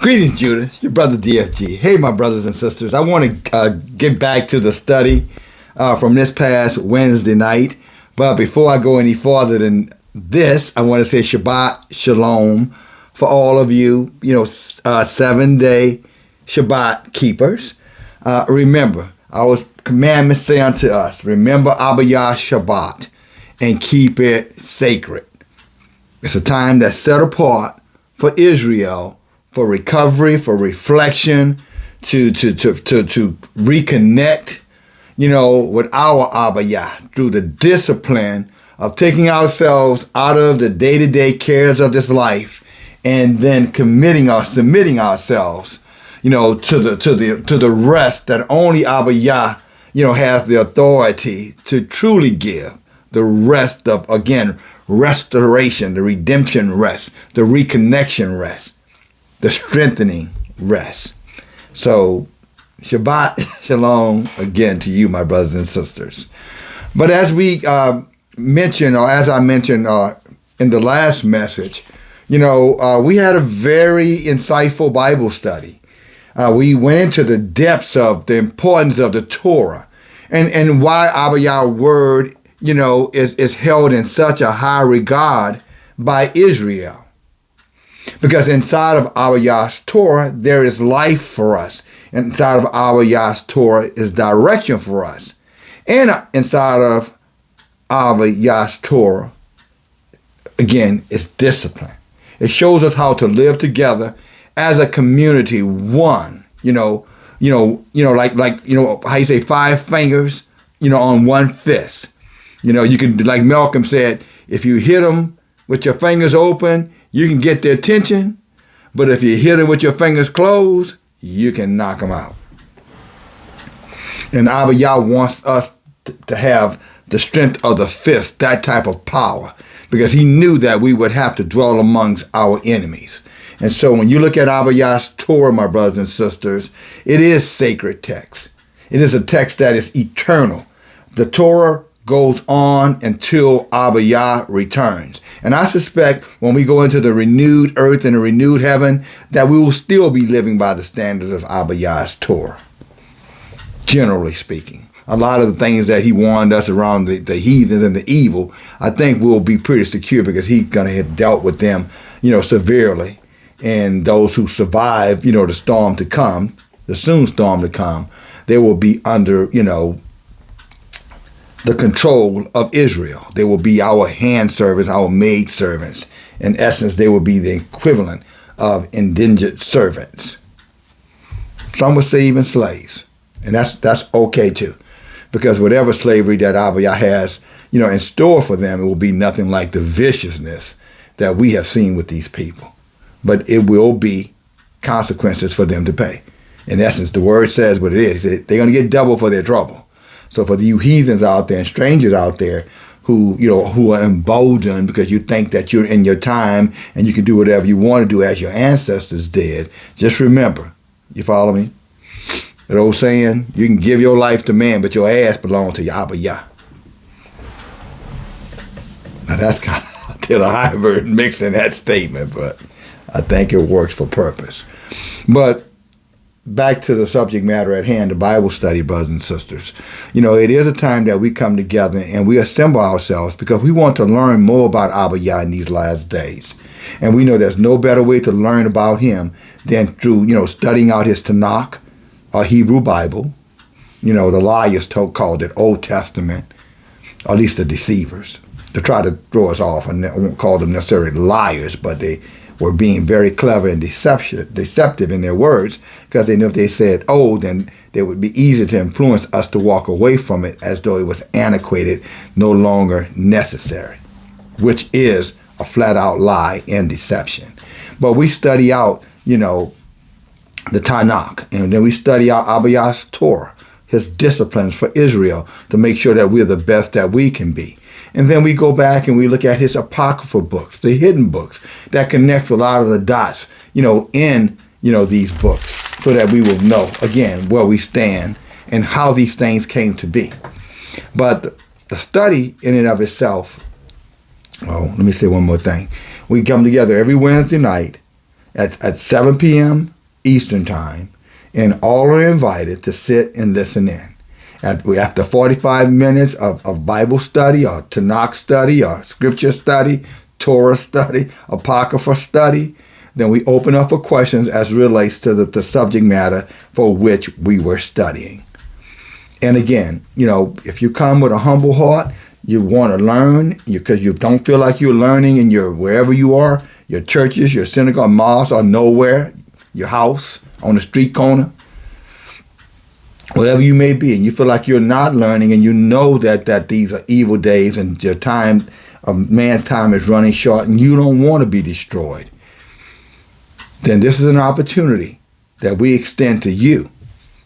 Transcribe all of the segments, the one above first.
Greetings, Judah. Your brother DFG. Hey, my brothers and sisters. I want to get back to the study from this past Wednesday night. But before I go any farther than this, I want to say Shabbat Shalom for all of you, 7-day Shabbat keepers. Remember, our commandments say unto us, remember Abba Yah Shabbat and keep it sacred. It's a time that's set apart for Israel, for recovery, for reflection, to reconnect, with our Abba Yah through the discipline of taking ourselves out of the day-to-day cares of this life and then submitting ourselves, to the rest that only Abba Yah, has the authority to truly give. The rest of, again, restoration, the redemption rest, the reconnection rest, the strengthening rest. So, Shabbat Shalom again to you, my brothers and sisters. But as we mentioned, or as I mentioned in the last message, we had a very insightful Bible study. We went into the depths of the importance of the Torah and why Abba Yah's word, is held in such a high regard by Israel. Because inside of Abba Yah's Torah, there is life for us. Inside of Abba Yah's Torah is direction for us. And inside of Abba Yah's Torah, again, is discipline. It shows us how to live together as a community, one. Like how you say 5 fingers, on one fist. You can, like Malcolm said, if you hit them with your fingers open, you can get their attention, but if you hit them with your fingers closed, you can knock them out. And Abba Yah wants us to have the strength of the fist, that type of power, because he knew that we would have to dwell amongst our enemies. And so when you look at Abba Yah's Torah, my brothers and sisters, it is sacred text. It is a text that is eternal. The Torah goes on until Abba Yah returns. And I suspect when we go into the renewed earth and the renewed heaven, that we will still be living by the standards of Abba Yah's Torah. Generally speaking, a lot of the things that he warned us around the heathens and the evil, I think we'll be pretty secure because he's going to have dealt with them, severely. And those who survive, the storm to come, the soon storm to come, they will be under, the control of Israel. They will be our hand servants, our maid servants. In essence, they will be the equivalent of indigent servants. Some would say even slaves. And that's okay too. Because whatever slavery that Abba Yah has, in store for them, it will be nothing like the viciousness that we have seen with these people. But it will be consequences for them to pay. In essence, the word says what it is. They're going to get double for their trouble. So for you heathens out there and strangers out there who are emboldened because you think that you're in your time and you can do whatever you want to do as your ancestors did, just remember, you follow me? That old saying, you can give your life to man, but your ass belongs to Abba Yah. Now that's kind of to the hybrid mix in that statement, but I think it works for purpose. But back to the subject matter at hand, the Bible study, brothers and sisters. It is a time that we come together and we assemble ourselves because we want to learn more about Abba Yah in these last days. And we know there's no better way to learn about him than through, studying out his Tanakh, or Hebrew Bible. The liars called it Old Testament, or at least the deceivers, to try to throw us off. And I won't call them necessarily liars, but they were being very clever and deceptive in their words, because they knew if they said old, then it would be easy to influence us to walk away from it as though it was antiquated, no longer necessary, which is a flat-out lie and deception. But we study out, the Tanakh, and then we study out Abba Yah's Torah, his disciplines for Israel, to make sure that we're the best that we can be. And then we go back and we look at his apocryphal books, the hidden books that connects a lot of the dots, in, these books, so that we will know, again, where we stand and how these things came to be. But the study in and of itself, let me say one more thing. We come together every Wednesday night at 7 p.m. Eastern Time, and all are invited to sit and listen in. After 45 minutes of Bible study or Tanakh study or scripture study, Torah study, Apocrypha study, then we open up for questions as relates to the subject matter for which we were studying. And again, if you come with a humble heart, you want to learn because you don't feel like you're learning in wherever you are, your churches, your synagogue, mosque, or nowhere, your house, on the street corner, wherever you may be, and you feel like you're not learning, and you know that these are evil days and your time, man's time is running short, and you don't want to be destroyed, then this is an opportunity that we extend to you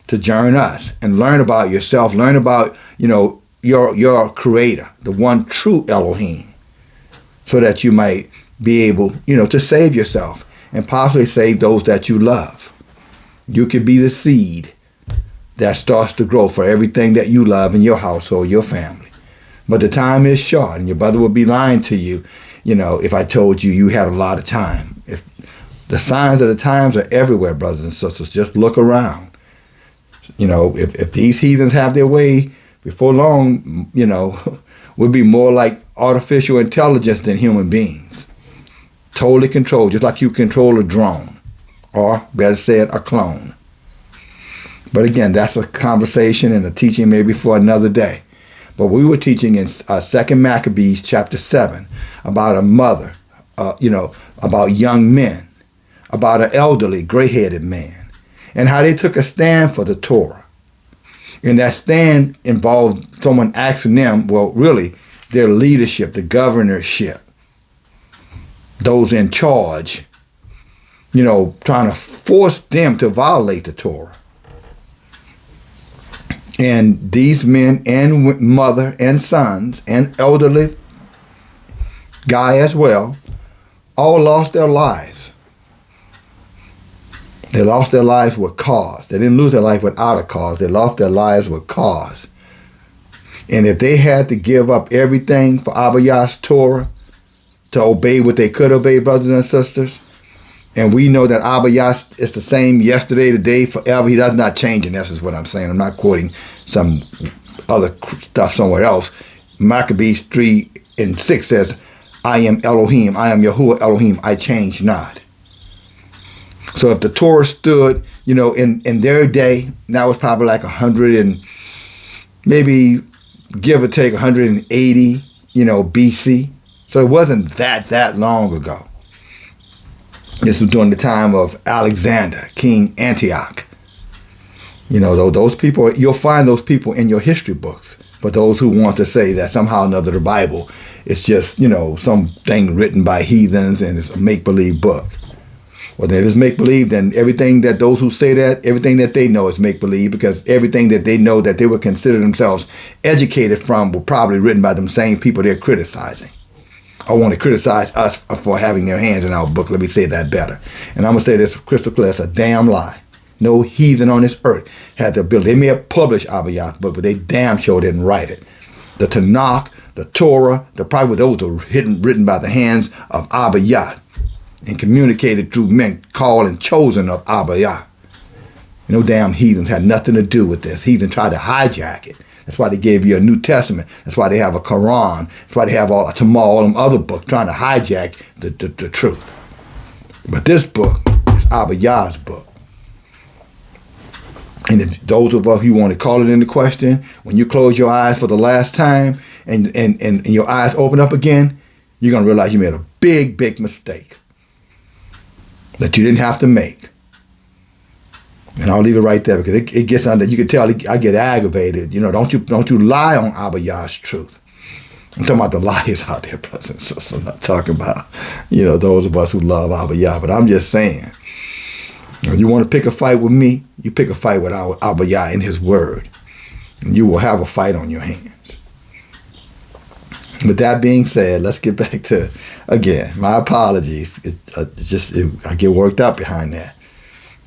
to join us and learn about yourself, learn about, your creator, the one true Elohim, so that you might be able, to save yourself and possibly save those that you love. You could be the seed that starts to grow for everything that you love in your household, your family. But the time is short, and your brother would be lying to you, if I told you you had a lot of time. If the signs of the times are everywhere, brothers and sisters. Just look around. If these heathens have their way, before long, we'll be more like artificial intelligence than human beings. Totally controlled, just like you control a drone, or better said, a clone. But again, that's a conversation and a teaching maybe for another day. But we were teaching in 2 Maccabees chapter 7 about a mother, about young men, about an elderly, gray-headed man, and how they took a stand for the Torah. And that stand involved someone asking them, well, really, their leadership, the governorship, those in charge, trying to force them to violate the Torah. And these men and mother and sons and elderly guy as well all lost their lives. They lost their lives with cause. They didn't lose their life without a cause. They lost their lives with cause. And if they had to give up everything for Abba Yah's Torah to obey what they could obey, brothers and sisters, and we know that Abba Yah is the same yesterday, today, forever. He does not change, and that's what I'm saying. I'm not quoting some other stuff somewhere else. Maccabees 3:6 says, I am Elohim, I am Yahuwah Elohim, I change not. So if the Torah stood, in their day, now it's probably like 100 and maybe give or take 180, BC. So it wasn't that long ago. This was during the time of Alexander, King Antiochus. Those people, you'll find those people in your history books. For those who want to say that somehow or another the Bible is just, something written by heathens and it's a make-believe book. Well, then if it's make-believe, then everything that those who say that, everything that they know is make-believe, because everything that they know that they would consider themselves educated from were probably written by them same people they're criticizing. I want to criticize us for having their hands in our book. Let me say that better. And I'm going to say this crystal clear. It's a damn lie. No heathen on this earth had the ability. They may have published Abba Yah's book, but they damn sure didn't write it. The Tanakh, the Torah, probably those are written by the hands of Abba Yah and communicated through men called and chosen of Abba Yah. No damn heathens had nothing to do with this. Heathen tried to hijack it. That's why they gave you a New Testament. That's why they have a Quran. That's why they have all them other books trying to hijack the truth. But this book is Abba Yah's book. And if those of us who want to call it into question, when you close your eyes for the last time and your eyes open up again, you're going to realize you made a big mistake that you didn't have to make. And I'll leave it right there because it gets under. You can tell I get aggravated. Don't you lie on Abba Yah's truth. I'm talking about the liars out there, brothers and sisters. I'm not talking about, those of us who love Abba Yah. But I'm just saying, if you want to pick a fight with me, you pick a fight with our Abba Yah in his word. And you will have a fight on your hands. With that being said, let's get back to, again, my apologies. I get worked up behind that.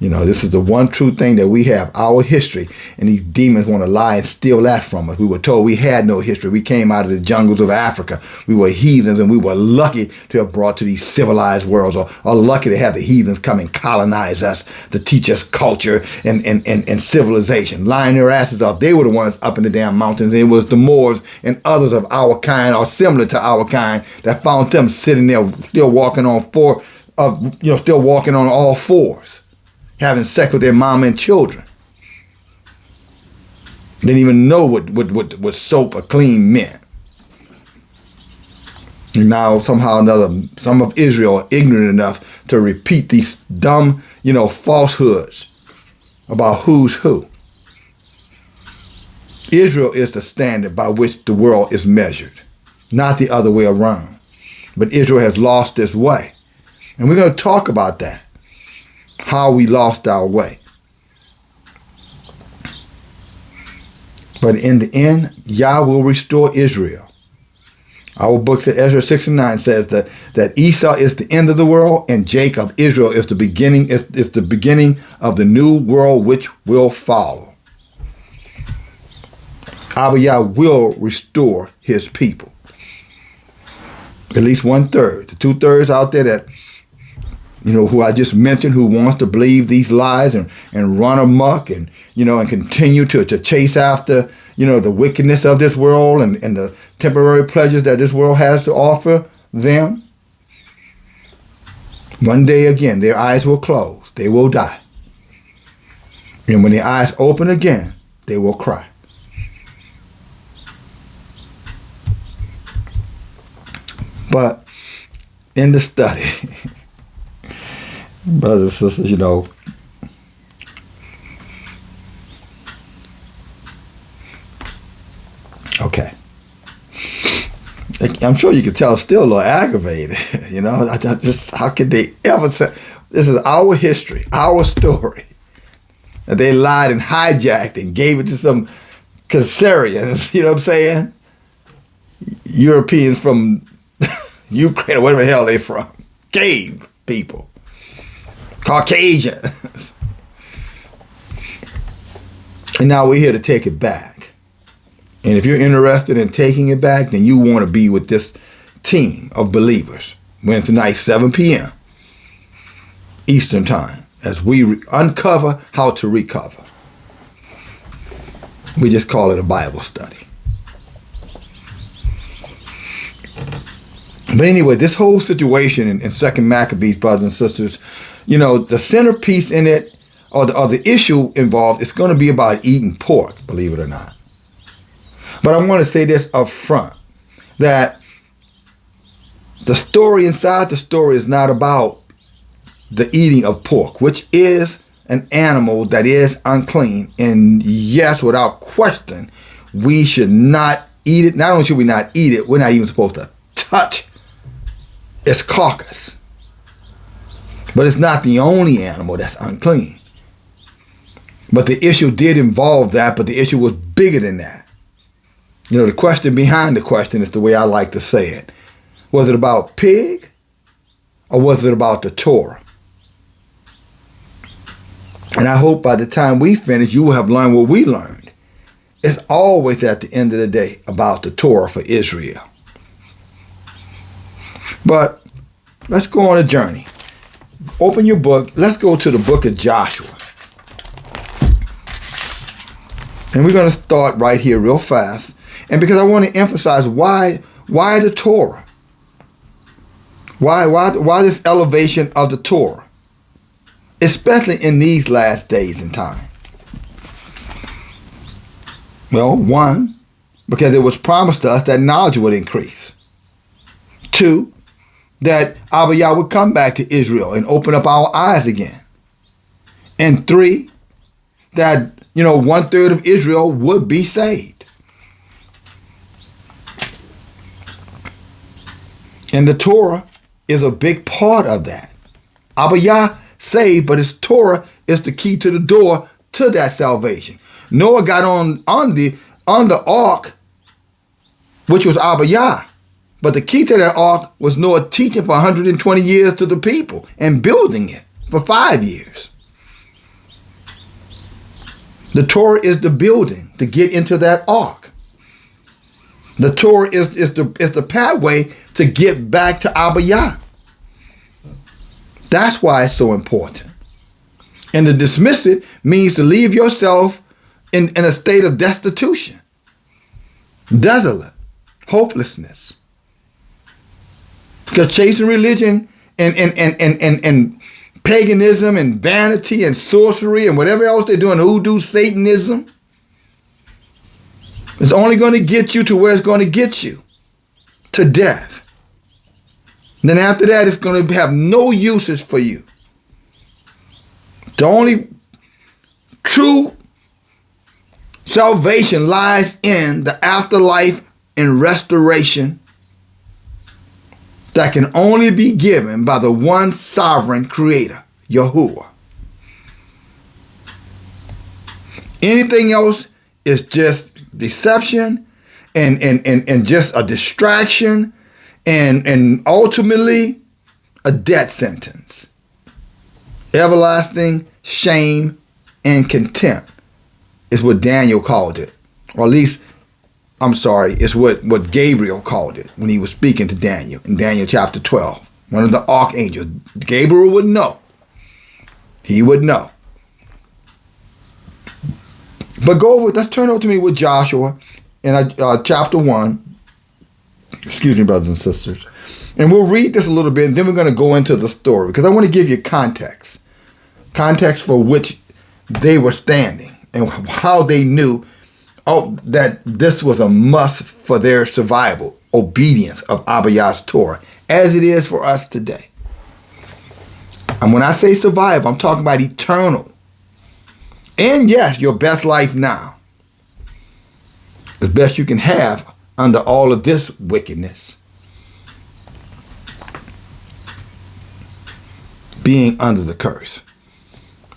You know, this is the one true thing that we have, our history. And these demons want to lie and steal that from us. We were told we had no history. We came out of the jungles of Africa. We were heathens, and we were lucky to have brought to these civilized worlds, or lucky to have the heathens come and colonize us to teach us culture and civilization. Lying their asses off. They were the ones up in the damn mountains. It was the Moors and others of our kind, or similar to our kind, that found them sitting there still walking on still walking on all fours, having sex with their mom and children. Didn't even know what soap or clean meant. And now somehow or another, some of Israel are ignorant enough to repeat these dumb, falsehoods about who's who. Israel is the standard by which the world is measured, not the other way around. But Israel has lost its way. And we're going to talk about that. How we lost our way. But in the end, Yah will restore Israel. Our book, Ezra 6:9, says that Esau is the end of the world, and Jacob, Israel, is the beginning. Is the beginning of the new world which will follow. Abba Yah will restore his people. At least 1/3. The 2/3 out there that, who I just mentioned, who wants to believe these lies and run amok and continue to chase after, the wickedness of this world and the temporary pleasures that this world has to offer them. One day again, their eyes will close. They will die. And when their eyes open again, they will cry. But in the study, brothers and sisters, okay. I'm sure you can tell I'm still a little aggravated. How could they ever say, this is our history, our story. And they lied and hijacked and gave it to some Khazarians, you know what I'm saying? Europeans from Ukraine, or whatever the hell they from. Cave people. Caucasians. And now we're here to take it back. And if you're interested in taking it back, then you want to be with this team of believers. Wednesday night, 7 p.m. Eastern Time, as we uncover how to recover. We just call it a Bible study. But anyway, this whole situation in 2 Maccabees, brothers and sisters, the centerpiece in it, or the issue involved, is going to be about eating pork, believe it or not. But I want to say this up front, that the story inside the story is not about the eating of pork, which is an animal that is unclean. And yes, without question, we should not eat it. Not only should we not eat it, we're not even supposed to touch its carcass. But it's not the only animal that's unclean. But the issue did involve that, but the issue was bigger than that. The question behind the question is the way I like to say it. Was it about pig, or was it about the Torah? And I hope by the time we finish, you will have learned what we learned. It's always at the end of the day about the Torah for Israel. But let's go on a journey. Open your book. Let's go to the book of Joshua. And we're going to start right here real fast. And because I want to emphasize why the Torah? Why this elevation of the Torah? Especially in these last days and time. Well, 1, because it was promised to us that knowledge would increase. 2, that Abba Yah would come back to Israel and open up our eyes again. And 3, that 1/3 of Israel would be saved. And the Torah is a big part of that. Abba Yah saved, but his Torah is the key to the door to that salvation. Noah got on the ark, which was Abba Yah. But the key to that ark was Noah teaching for 120 years to the people and building it for 5 years. The Torah is the building to get into that ark. The Torah is the pathway to get back to Abba Yah. That's why it's so important. And to dismiss it means to leave yourself in a state of destitution, desolate, hopelessness. Because chasing religion and paganism and vanity and sorcery and whatever else they're doing, hoodoo, Satanism, it's only going to get you to where it's going to get you, to death. And then after that, it's going to have no uses for you. The only true salvation lies in the afterlife and restoration that can only be given by the one sovereign creator, Yahuwah. Anything else is just deception and just a distraction and ultimately a death sentence. Everlasting shame and contempt is what Daniel called it. Or at least, I'm sorry, it's what Gabriel called it when he was speaking to Daniel in Daniel chapter 12. One of the archangels. Gabriel would know. He would know. But let's turn over to me with Joshua in chapter 1. Excuse me, brothers and sisters. And we'll read this a little bit, and then we're going to go into the story, because I want to give you context. Context for which they were standing and how they knew that this was a must for their survival, obedience of Abba Yah's Torah, as it is for us today. And when I say survive, I'm talking about eternal. And yes, your best life now. As best you can have under all of this wickedness. Being under the curse.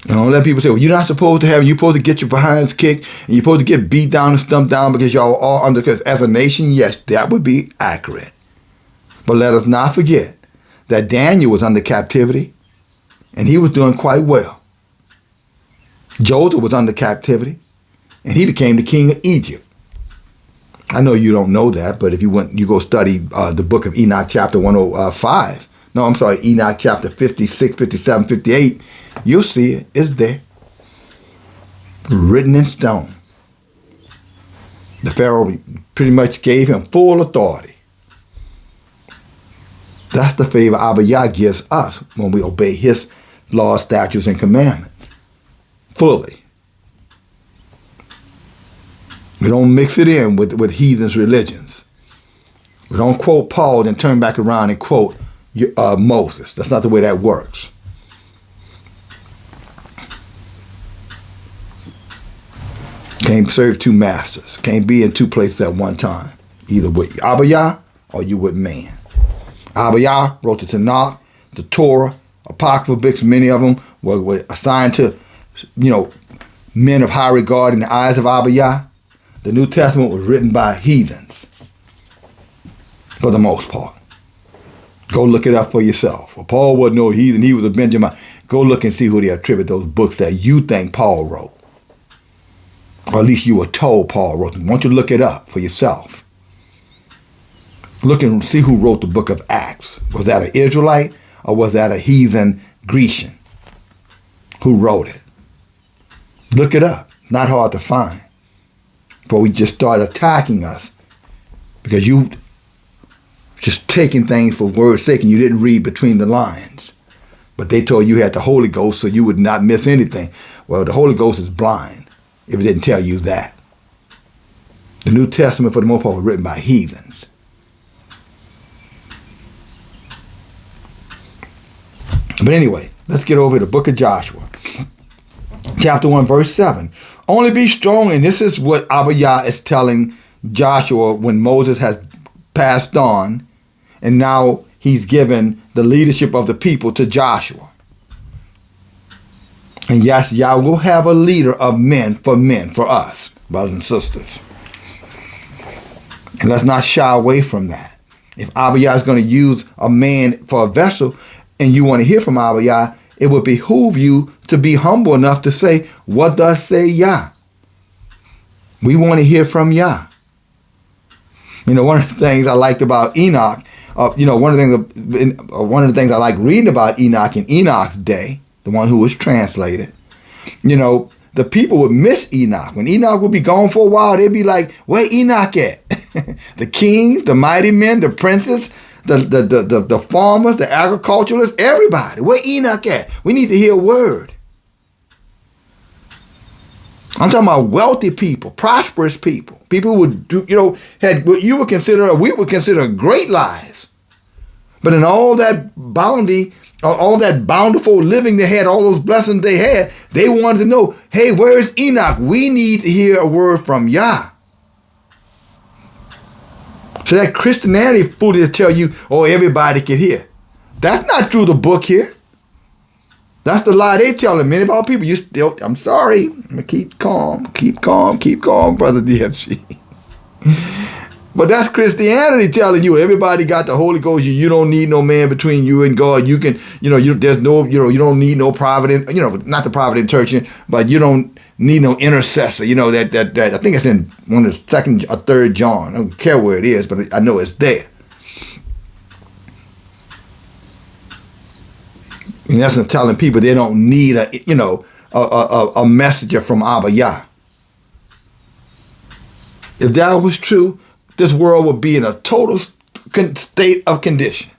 And don't let people say, well, you're not supposed to have it. You're supposed to get your behinds kicked. And you're supposed to get beat down and stumped down because y'all are all under the curse. As a nation, yes, that would be accurate. But let us not forget that Daniel was under captivity. And he was doing quite well. Joseph was under captivity. And he became the king of Egypt. I know you don't know that, but if you go study the book of Enoch chapter 105. No, I'm sorry, Enoch chapter 56, 57, 58. You'll see it. It's there. Written in stone. The Pharaoh pretty much gave him full authority. That's the favor Abba Yah gives us when we obey his laws, statutes, and commandments. Fully. We don't mix it in with heathens' religions. We don't quote Paul and turn back around and quote Moses. That's not the way that works. Can't serve two masters. Can't be in two places at one time. Either with Abba Yah or you with man. Abba Yah wrote the Tanakh, the Torah, apocryphal books. Many of them were assigned to, men of high regard in the eyes of Abba Yah. The New Testament was written by heathens, for the most part. Go look it up for yourself. Well, Paul wasn't no heathen. He was a Benjamin. Go look and see who they attribute those books that you think Paul wrote. Or at least you were told Paul wrote them. Why don't you look it up for yourself? Look and see who wrote the book of Acts. Was that an Israelite or was that a heathen Grecian who wrote it? Look it up. Not hard to find. Before we just start attacking us because you just taking things for word's sake and you didn't read between the lines. But they told you had the Holy Ghost so you would not miss anything. Well, the Holy Ghost is blind if it didn't tell you that. The New Testament, for the most part, was written by heathens. But anyway, let's get over to the book of Joshua. Chapter 1, verse 7. Only be strong, and this is what Abba Yah is telling Joshua when Moses has passed on, and now he's given the leadership of the people to Joshua. And yes, Yah will have a leader of men, for us, brothers and sisters. And let's not shy away from that. If Abba Yah is going to use a man for a vessel, and you want to hear from Abba Yah, it would behoove you to be humble enough to say, what does say Yah? We want to hear from Yah. One of the things I liked about Enoch, one of the things I like reading about Enoch in Enoch's day, the one who was translated, the people would miss Enoch. When Enoch would be gone for a while, they'd be like, where Enoch at? The kings, the mighty men, the princes, the farmers, the agriculturalists, everybody. Where Enoch at? We need to hear a word. I'm talking about wealthy people, prosperous people. People who would do, had what we would consider great lives. But in all that bounty, all that bountiful living they had, all those blessings they had, they wanted to know, hey, where is Enoch? We need to hear a word from Yah. So that Christianity fool to tell you, oh, everybody can hear. That's not through the book here. That's the lie they telling many of our people. I'm sorry. I'm gonna keep calm, brother DFG. But that's Christianity telling you everybody got the Holy Ghost. You don't need no man between you and God. You can, there's no, you don't need no providence, not the provident church, but you don't need no intercessor. That I think it's in one of the 2nd or 3rd John. I don't care where it is, but I know it's there. In essence, telling people they don't need a messenger from Abba Yah. If that was true, this world would be in a total state of condition.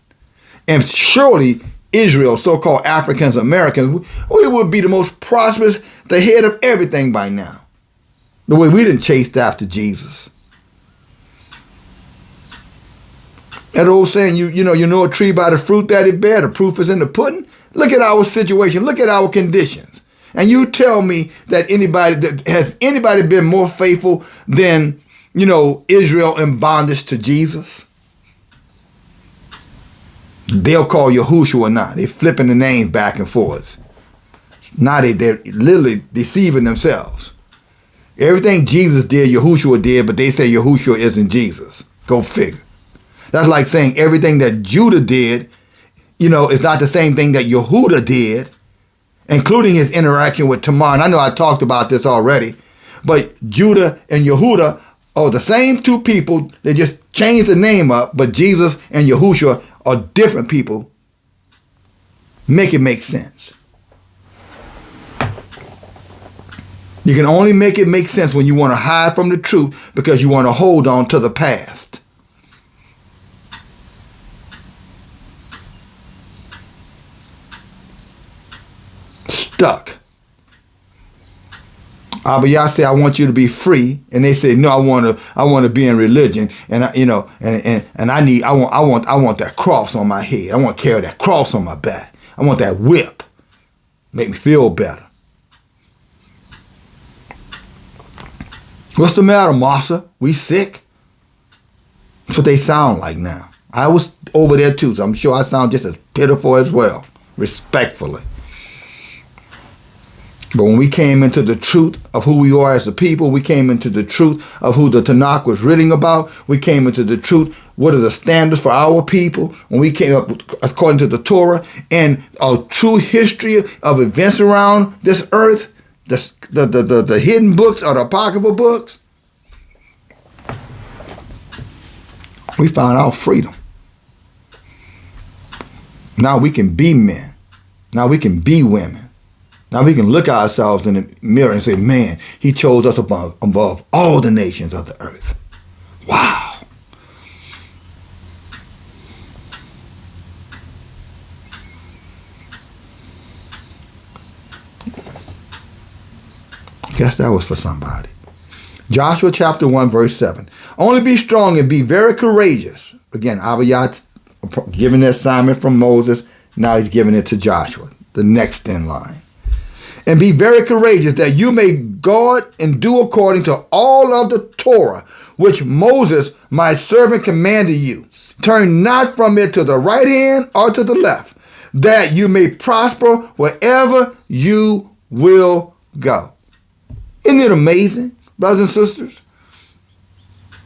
And surely Israel, so-called Africans, Americans, we would be the most prosperous, the head of everything by now. The way we didn't chase after Jesus. That old saying, you know a tree by the fruit that it bear, the proof is in the pudding. Look at our situation. Look at our conditions. And you tell me that has anybody been more faithful than, Israel in bondage to Jesus? They'll call Yahushua or not. They're flipping the names back and forth. Now they're literally deceiving themselves. Everything Jesus did, Yahushua did, but they say Yahushua isn't Jesus. Go figure. That's like saying everything that Judah did, is not the same thing that Yehuda did, including his interaction with Tamar. And I know I talked about this already, but Judah and Yehuda are the same two people. They just changed the name up, but Jesus and Yahushua are different people. Make it make sense. You can only make it make sense when you want to hide from the truth because you want to hold on to the past. Stuck. Abba Yah said, I want you to be free. And they say, no, I want to be in religion. And I want that cross on my head. I want to carry that cross on my back. I want that whip. Make me feel better. What's the matter, Massa? We sick? That's what they sound like now. I was over there too, so I'm sure I sound just as pitiful as well, respectfully. But when we came into the truth of who we are as a people, we came into the truth of who the Tanakh was written about, we came into the truth, what are the standards for our people, when we came up according to the Torah, and a true history of events around this earth, the hidden books or the apocryphal books, we found our freedom. Now we can be men. Now we can be women. Now we can look at ourselves in the mirror and say, man, he chose us above all the nations of the earth. Wow. I guess that was for somebody. Joshua chapter 1, verse 7. Only be strong and be very courageous. Again, Abba Yah giving the assignment from Moses. Now he's giving it to Joshua, the next in line. And be very courageous that you may guard and do according to all of the Torah, which Moses, my servant, commanded you. Turn not from it to the right hand or to the left, that you may prosper wherever you will go. Isn't it amazing, brothers and sisters?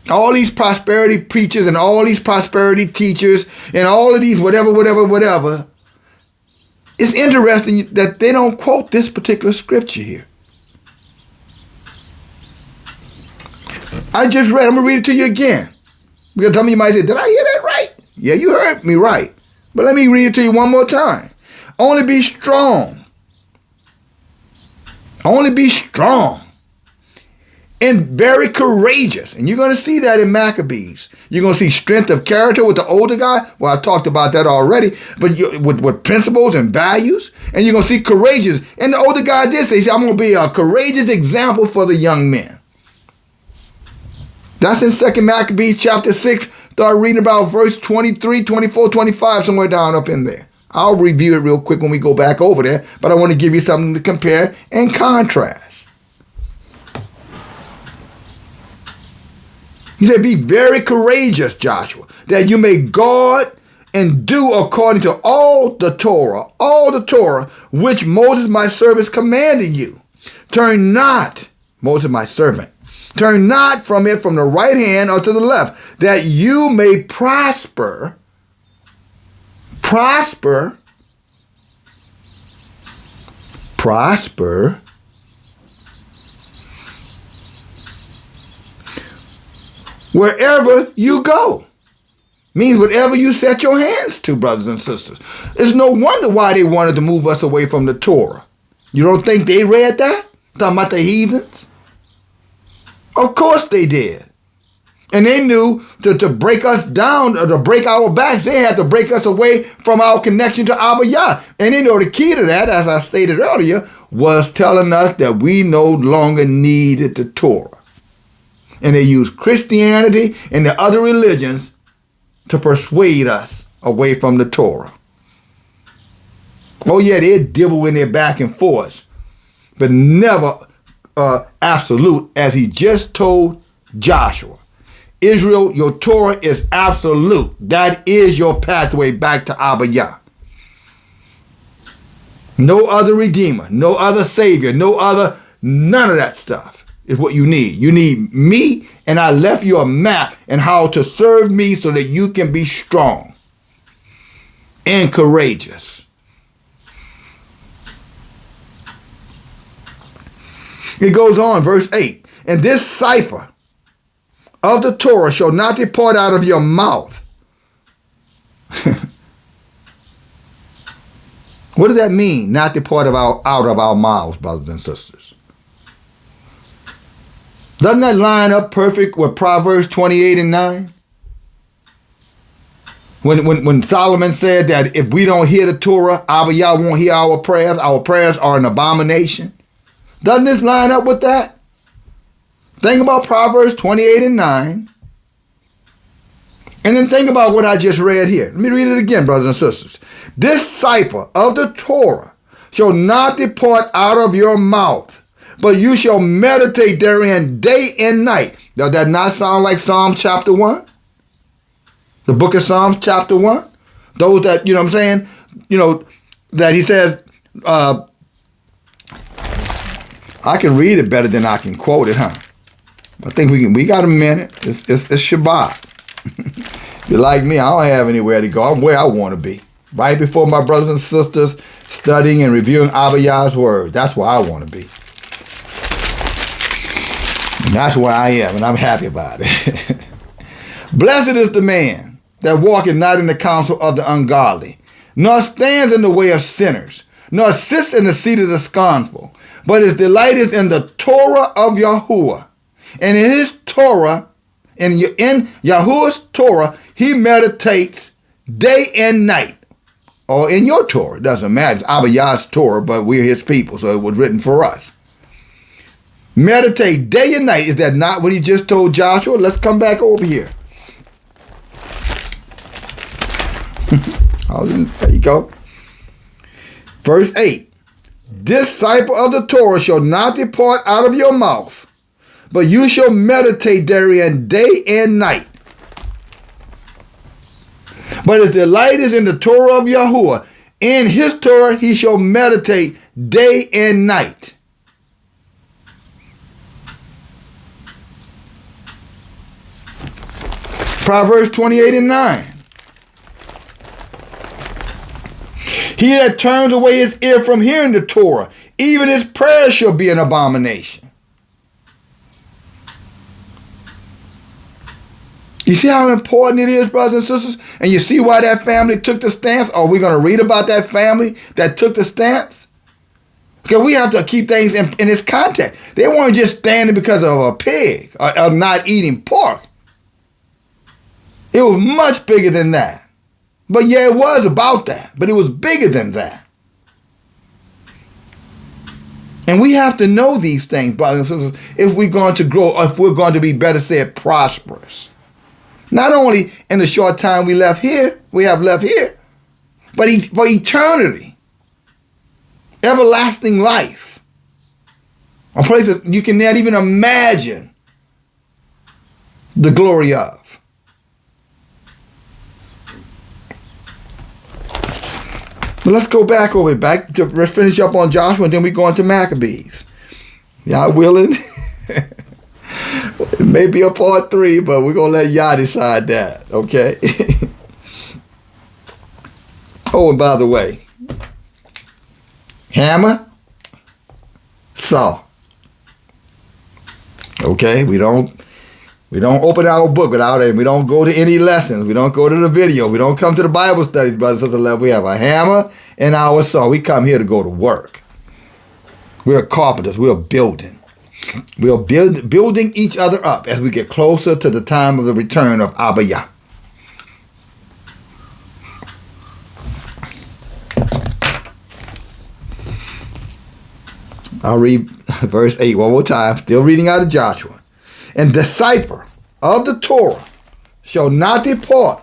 All these prosperity preachers and all these prosperity teachers and all of these whatever. It's interesting that they don't quote this particular scripture here. I just read, I'm going to read it to you again. Because some of you might say, did I hear that right? Yeah, you heard me right. But let me read it to you one more time. Only be strong. Only be strong. And very courageous. And you're going to see that in Maccabees. You're going to see strength of character with the older guy. Well, I talked about that already. But with principles and values. And you're going to see courageous. And the older guy did say, I'm going to be a courageous example for the young men. That's in 2 Maccabees chapter 6. Start reading about verse 23, 24, 25, somewhere down up in there. I'll review it real quick when we go back over there. But I want to give you something to compare and contrast. He said, be very courageous, Joshua, that you may guard and do according to all the Torah, which Moses my servant commanded you. Turn not, Moses my servant, turn not from it from the right hand or to the left, that you may prosper, wherever you go. Means whatever you set your hands to, brothers and sisters. It's no wonder why they wanted to move us away from the Torah. You don't think they read that? Talking about the heathens? Of course they did. And they knew to break us down, or to break our backs, they had to break us away from our connection to Abba Yah. And they know the key to that, as I stated earlier, was telling us that we no longer needed the Torah. And they used Christianity and the other religions to persuade us away from the Torah. Oh yeah, they dibble in their back and forth, but never absolute, as he just told Joshua. Israel, your Torah is absolute. That is your pathway back to Abba Yah. No other Redeemer, no other Savior, none of that stuff is what you need. You need me, and I left you a map and how to serve me so that you can be strong and courageous. It goes on, verse 8. And this cipher of the Torah shall not depart out of your mouth. What does that mean, not depart out of our mouths, brothers and sisters? Doesn't that line up perfect with Proverbs 28 and 9? When Solomon said that if we don't hear the Torah, Abba Yah won't hear our prayers are an abomination. Doesn't this line up with that? Think about Proverbs 28 and 9. And then think about what I just read here. Let me read it again, brothers and sisters. This cipher of the Torah shall not depart out of your mouth, but you shall meditate therein day and night. Does that not sound like Psalm chapter 1? The book of Psalms chapter 1? Those that, you know what I'm saying, that he says, I can read it better than I can quote it, huh? I think we got a minute. It's Shabbat. If you're like me, I don't have anywhere to go. I'm where I want to be. Right before my brothers and sisters, studying and reviewing Abba Yah's word. That's where I want to be. And that's where I am, and I'm happy about it. Blessed is the man that walketh not in the counsel of the ungodly, nor stands in the way of sinners, nor sits in the seat of the scornful, but his delight is in the Torah of Yahuwah. And in his Torah, in Yahuwah's Torah, he meditates day and night. Or in your Torah, it doesn't matter. It's Abba Yah's Torah, but we're his people, so it was written for us. Meditate day and night. Is that not what he just told Joshua? Let's come back over here. There you go. Verse 8. This cipher of the Torah shall not depart out of your mouth, but you shall meditate therein day and night. But his delight is in the Torah of Yahuwah. In his Torah he shall meditate day and night. Proverbs 28 and 9. He that turns away his ear from hearing the Torah, even his prayer shall be an abomination. You see how important it is, brothers and sisters? And you see why that family took the stance? Are we going to read about that family that took the stance? Because we have to keep things in its context. They weren't just standing because of a pig or not eating pork. It was much bigger than that. But yeah, it was about that. But it was bigger than that. And we have to know these things, brothers and sisters, if we're going to grow, or if we're going to be, better said, prosperous. Not only in the short time we have left here, but for eternity. Everlasting life. A place that you cannot even imagine the glory of. But let's go back to finish up on Joshua, and then we go into Maccabees. Y'all willing? It may be a part 3, but we're going to let y'all decide that, okay? Oh, and by the way, hammer, saw. Okay, we don't open our book without it. We don't go to any lessons. We don't go to the video. We don't come to the Bible studies, brothers and sisters. We have a hammer and our saw. We come here to go to work. We're carpenters. We're building. We're building each other up as we get closer to the time of the return of Abba Yah. I'll read verse 8 one more time, still reading out of Joshua. And the decipher of the Torah shall not depart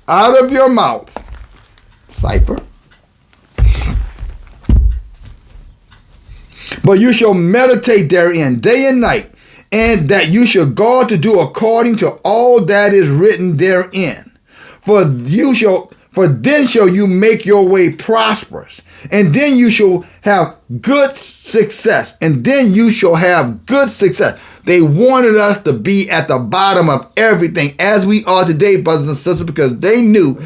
out of your mouth. Cipher. But you shall meditate therein day and night, and that you shall guard to do according to all that is written therein. For then shall you make your way prosperous, and then you shall have good success. And then you shall have good success. They wanted us to be at the bottom of everything, as we are today, brothers and sisters, because they knew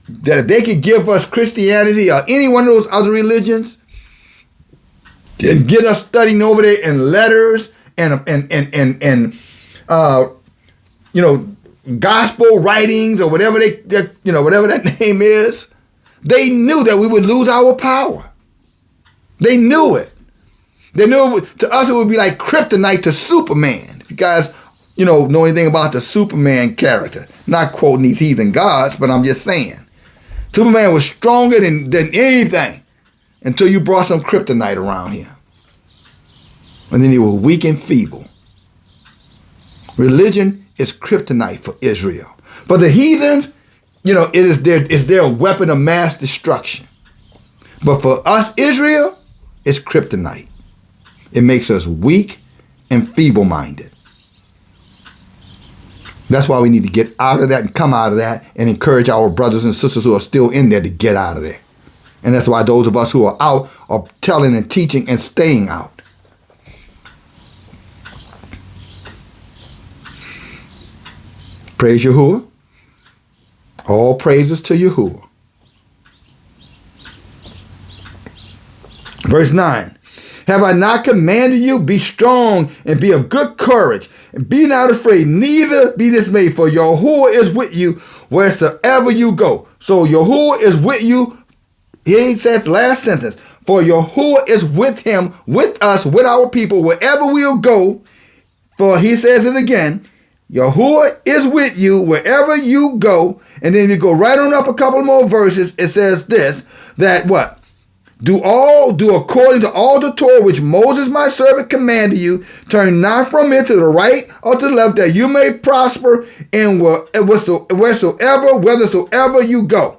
that if they could give us Christianity or any one of those other religions, and get us studying over there in letters and gospel writings or whatever whatever that name is, they knew that we would lose our power. They knew it. They knew to us it would be like kryptonite to Superman. If you guys, know anything about the Superman character, not quoting these heathen gods, but I'm just saying, Superman was stronger than anything until you brought some kryptonite around here, and then he was weak and feeble. Religion is kryptonite for Israel. For the heathens, it's their weapon of mass destruction. But for us, Israel, it's kryptonite. It makes us weak and feeble-minded. That's why we need to get out of that and come out of that and encourage our brothers and sisters who are still in there to get out of there. And that's why those of us who are out are telling and teaching and staying out. Praise Yahuwah. All praises to Yahuwah. Verse 9. Have I not commanded you? Be strong and be of good courage, and be not afraid, neither be dismayed, for Yahuwah is with you wheresoever you go. So Yahuwah is with you. He says last sentence. For Yahuwah is with him, with us, with our people, wherever we'll go. For he says it again. Yahuwah is with you wherever you go. And then you go right on up a couple more verses. It says this, that what? Do according to all the Torah which Moses my servant commanded you. Turn not from it to the right or to the left, that you may prosper in whithersoever you go.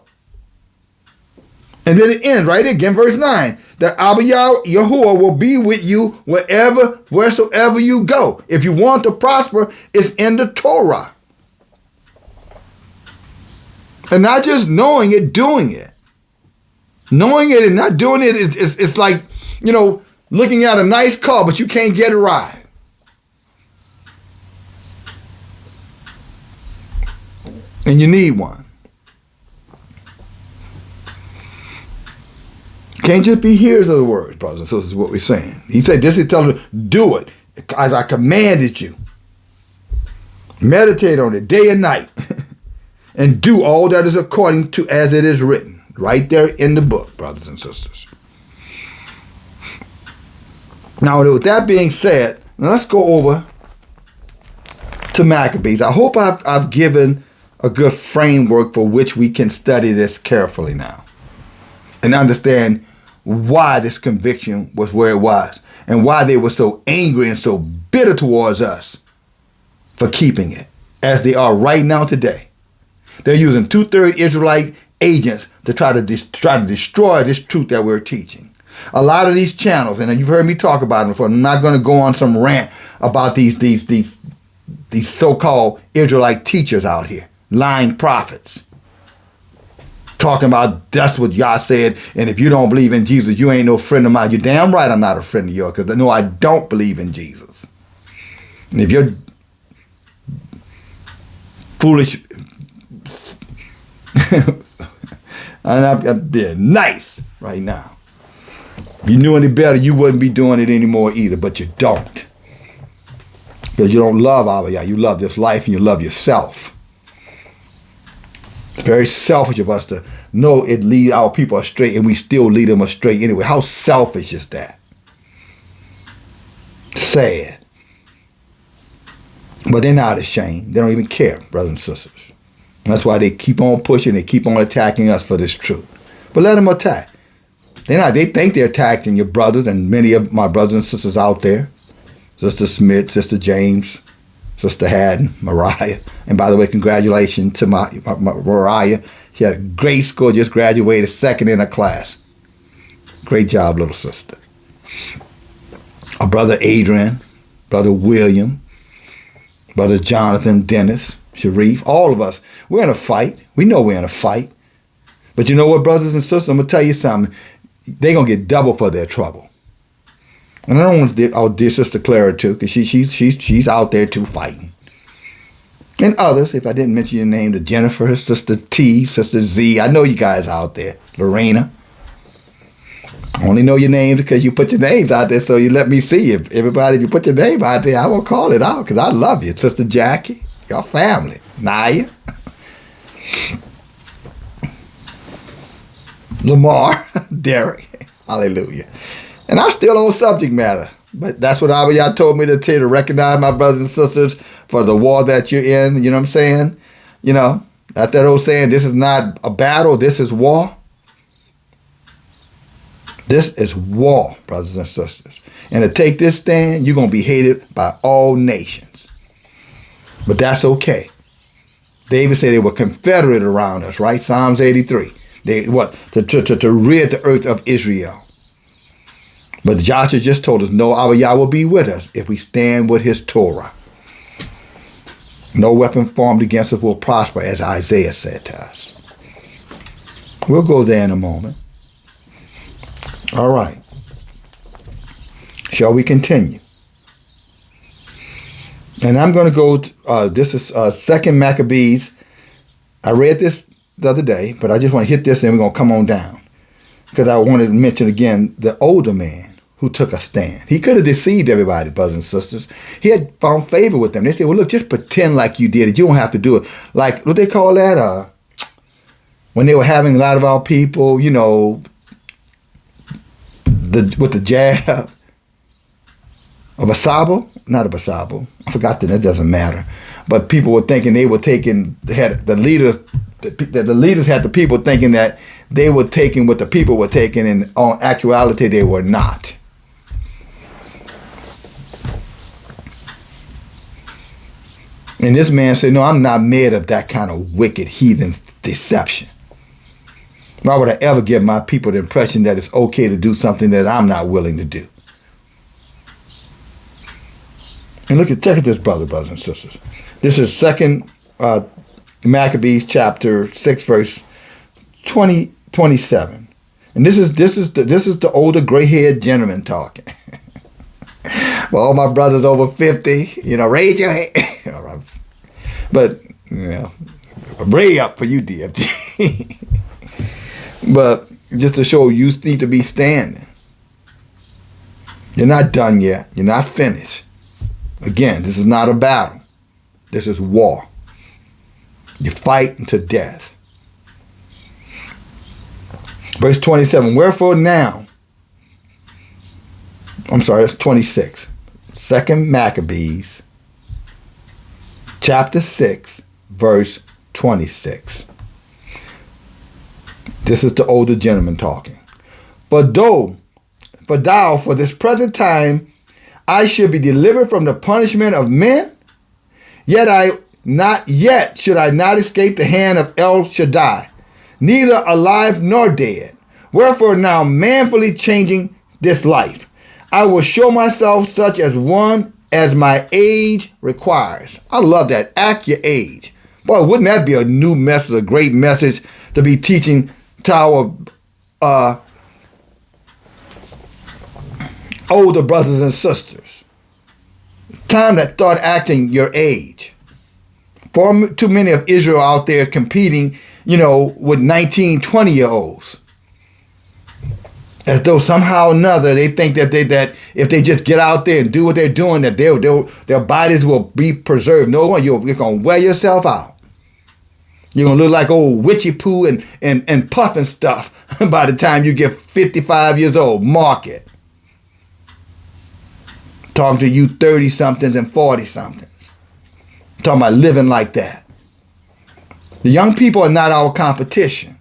And then it ends right again, verse 9. That Abba Yahuwah will be with you wheresoever you go. If you want to prosper, it's in the Torah. And not just knowing it, doing it. Knowing it and not doing it, it's like, looking at a nice car, but you can't get a ride. And you need one. Can't just be hearers of the words, brothers and sisters, is what we're saying. He said, this is telling you, do it as I commanded you. Meditate on it day and night. And do all that is according to as it is written. Right there in the book, brothers and sisters. Now, with that being said, let's go over to Maccabees. I hope I've given a good framework for which we can study this carefully now. And understand why this conviction was where it was. And why they were so angry and so bitter towards us for keeping it. As they are right now today. They're using 2/3 Israelite agents to try to destroy this truth that we're teaching. A lot of these channels, and you've heard me talk about them before, I'm not going to go on some rant about these so-called Israelite teachers out here, lying prophets. Talking about that's what Yah said, and if you don't believe in Jesus, you ain't no friend of mine. You're damn right I'm not a friend of yours, because no, I don't believe in Jesus. And if you're foolish, and I'm being nice right now. If you knew any better, you wouldn't be doing it anymore either, but you don't. Because you don't love Abba Yah. You love this life and you love yourself. It's very selfish of us to know it lead our people astray and we still lead them astray anyway. How selfish is that? Sad. But they're not ashamed. They don't even care, brothers and sisters. And that's why they keep on pushing. They keep on attacking us for this truth. But let them attack. They're not. They think they're attacking your brothers and many of my brothers and sisters out there. Sister Smith, Sister James, Sister Haddon, Mariah. And by the way, congratulations to my Mariah. She had a great score, just graduated second in her class. Great job, little sister. Our brother Adrian, brother William, brother Jonathan, Dennis, Sharif, all of us, we're in a fight. We know we're in a fight. But you know what, brothers and sisters, I'm going to tell you something. They're going to get double for their trouble. And I don't want our dear sister Clara too, because she's out there too fighting. And others, if I didn't mention your name, to Jennifer, Sister T, Sister Z, I know you guys out there. Lorena. I only know your names because you put your names out there, so you let me see you. Everybody, if you put your name out there, I will call it out because I love you. Sister Jackie, your family. Naya. Lamar, Derek. Hallelujah. And I'm still on subject matter. But that's what Abba Yah told me to tell you, to recognize my brothers and sisters for the war that you're in. You know what I'm saying? You know, that's that old saying, this is not a battle, this is war. This is war, brothers and sisters. And to take this stand, you're going to be hated by all nations. But that's okay. David said they were confederate around us, right? Psalms 83. They to rid the earth of Israel. But Joshua just told us, no, Abba Yah will be with us if we stand with his Torah. No weapon formed against us will prosper, as Isaiah said to us. We'll go there in a moment. All right. Shall we continue? And I'm going to go, this is 2 Maccabees. I read this the other day, but I just want to hit this and we're going to come on down. Because I wanted to mention again the older man who took a stand. He could have deceived everybody, brothers and sisters. He had found favor with them. They said, well, look, just pretend like you did it. You don't have to do it. Like, what they call that? When they were having a lot of our people, you know, with the jab of a sabo, not a basabo. I forgot that. It doesn't matter. But people were thinking they were taking, the leaders had the people thinking that they were taking what the people were taking, and on actuality they were not. And this man said, no, I'm not made of that kind of wicked heathen deception. Why would I ever give my people the impression that it's okay to do something that I'm not willing to do? And check at this, brothers and sisters. This is 2 Maccabees chapter 6, verse 27. And this is the older gray-haired gentleman talking. For all my brothers over 50, you know, raise your hand. All right. But, you know, way up for you, DFG. But just to show you need to be standing. You're not done yet. You're not finished. Again, this is not a battle. This is war. You fight to death. Verse 27, wherefore now, I'm sorry, it's 26. 2 Maccabees, chapter 6, verse 26. This is the older gentleman talking. For thou, for this present time, I should be delivered from the punishment of men, yet should I not escape the hand of El Shaddai, neither alive nor dead. Wherefore now manfully changing this life, I will show myself such as one as my age requires. I love that. Act your age. Boy, wouldn't that be a new message, a great message to be teaching to our older brothers and sisters. Time to start acting your age. Far too many of Israel out there competing, with 19, 20-year-olds. As though somehow or another they think that if they just get out there and do what they're doing, that their bodies will be preserved. No one, you're going to wear yourself out. You're going to look like old witchy poo and puff and stuff by the time you get 55 years old. Mark it. Talking to you 30-somethings and 40-somethings. Talking about living like that. The young people are not our competition.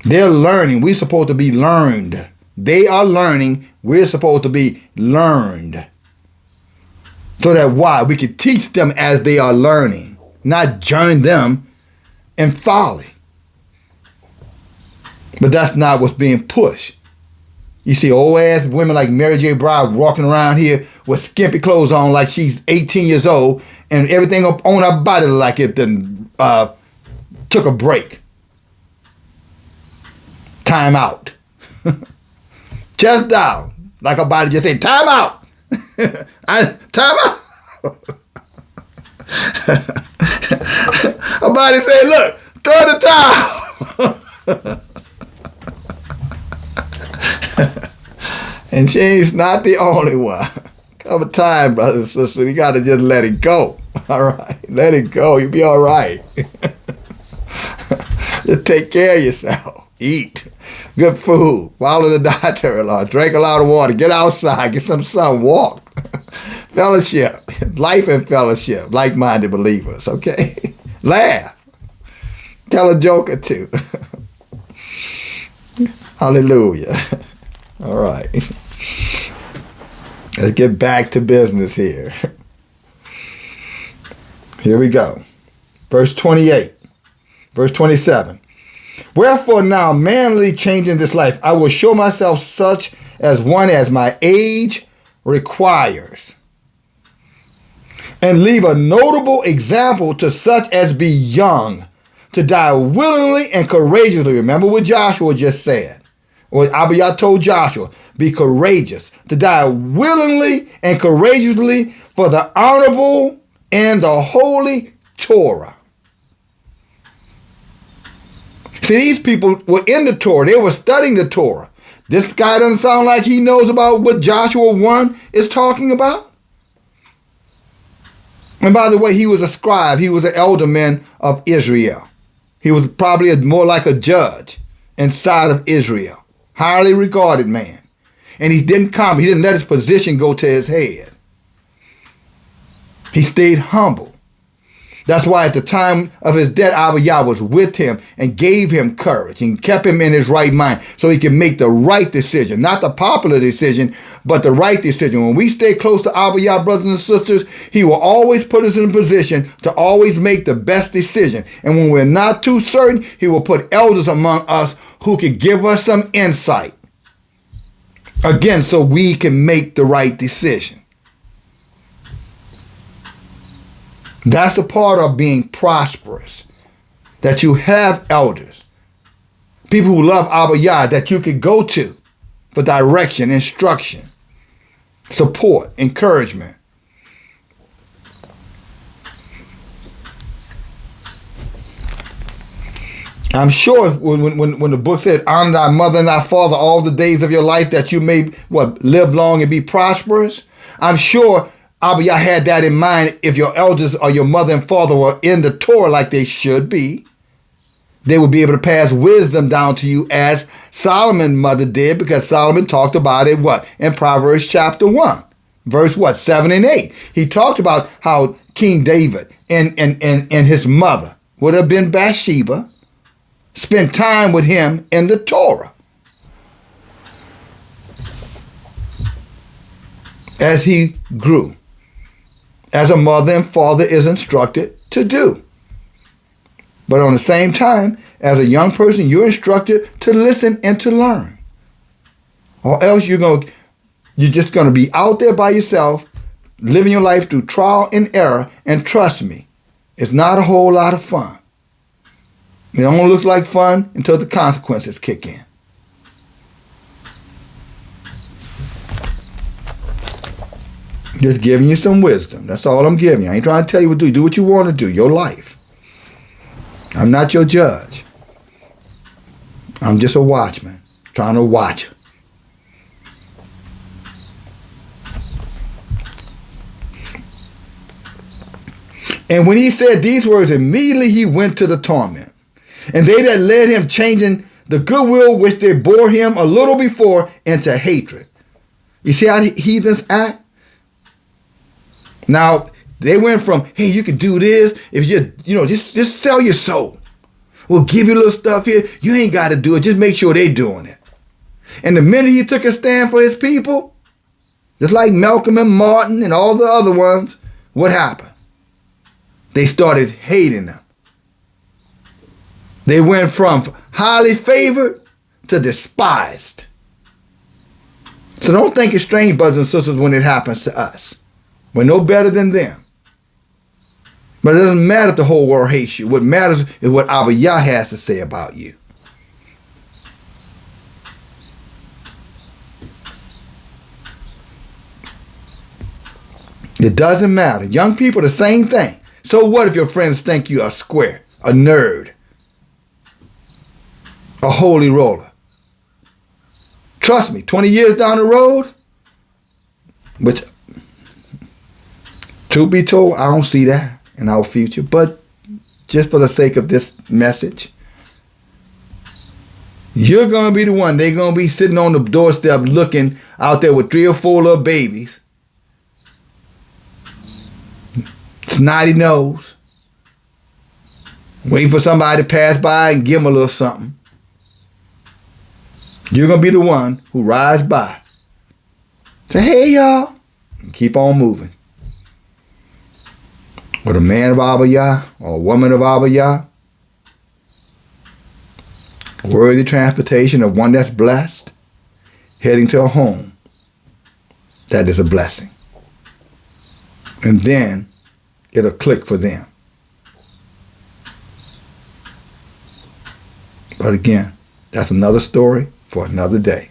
They're learning. We're supposed to be learned. They are learning. We're supposed to be learned. So that we can teach them as they are learning, not join them in folly. But that's not what's being pushed. You see old ass women like Mary J. Blige walking around here with skimpy clothes on like she's 18 years old and everything up on her body like it then took a break. Time out. Chest down. Like her body just said, time out. Time out. Her body said, look, throw the towel. And she's not the only one. Come a time, brothers and sisters, you got to just let it go. All right? Let it go. You'll be all right. Just take care of yourself. Eat good food. Follow the dietary law. Drink a lot of water. Get outside. Get some sun. Walk. Fellowship. Life and fellowship. Like-minded believers. Okay? Laugh. Tell a joke or two. Hallelujah. All right. Let's get back to business here. Here we go. Verse 28. Verse 27. Wherefore now manly changing this life, I will show myself such as one as my age requires, and leave a notable example to such as be young, to die willingly and courageously. Remember what Joshua just said. Or Abiyah told Joshua, be courageous, to die willingly and courageously for the honorable and the holy Torah. See, these people were in the Torah. They were studying the Torah. This guy doesn't sound like he knows about what Joshua 1 is talking about. And by the way, he was a scribe. He was an elderman of Israel. He was probably more like a judge inside of Israel. Highly regarded man. And he didn't let his position go to his head. He stayed humble. That's why at the time of his death, Abiyah was with him and gave him courage and kept him in his right mind so he can make the right decision. Not the popular decision, but the right decision. When we stay close to Abiyah, brothers and sisters, he will always put us in a position to always make the best decision. And when we're not too certain, he will put elders among us who can give us some insight. Again, so we can make the right decision. That's a part of being prosperous, that you have elders, people who love Abiyah that you could go to for direction, instruction, support, encouragement. I'm sure when the book said, honor thy mother and thy father all the days of your life that you may live long and be prosperous, I'm sure Abiyah had that in mind. If your elders or your mother and father were in the Torah like they should be, they would be able to pass wisdom down to you as Solomon's mother did, because Solomon talked about it, what? In Proverbs chapter 1, verse what? 7 and 8. He talked about how King David and his mother would have been Bathsheba, spent time with him in the Torah, as he grew, as a mother and father is instructed to do. But on the same time, as a young person, you're instructed to listen and to learn. Or else you're just going to be out there by yourself, living your life through trial and error. And trust me, it's not a whole lot of fun. It only looks like fun until the consequences kick in. Just giving you some wisdom. That's all I'm giving you. I ain't trying to tell you what to do. Do what you want to do. Your life. I'm not your judge. I'm just a watchman trying to watch. And when he said these words, immediately he went to the torment. And they that led him, changing the goodwill which they bore him a little before into hatred. You see how heathens act? Now, they went from, hey, you can do this if you just sell your soul. We'll give you a little stuff here. You ain't got to do it. Just make sure they're doing it. And the minute he took a stand for his people, just like Malcolm and Martin and all the other ones, what happened? They started hating them. They went from highly favored to despised. So don't think it's strange, brothers and sisters, when it happens to us. We're no better than them. But it doesn't matter if the whole world hates you. What matters is what Abiyah has to say about you. It doesn't matter. Young people, the same thing. So what if your friends think you are square, a nerd, a holy roller? Trust me, 20 years down the road, which, truth be told, I don't see that in our future, but just for the sake of this message, you're going to be the one. They're going to be sitting on the doorstep looking out there with 3 or 4 little babies, snotty nose, waiting for somebody to pass by and give them a little something. You're going to be the one who rides by, say, hey, y'all, and keep on moving. With a man of Abiyah or a woman of Abiyah, worthy transportation of one that's blessed, heading to a home that is a blessing. And then it'll click for them. But again, that's another story for another day.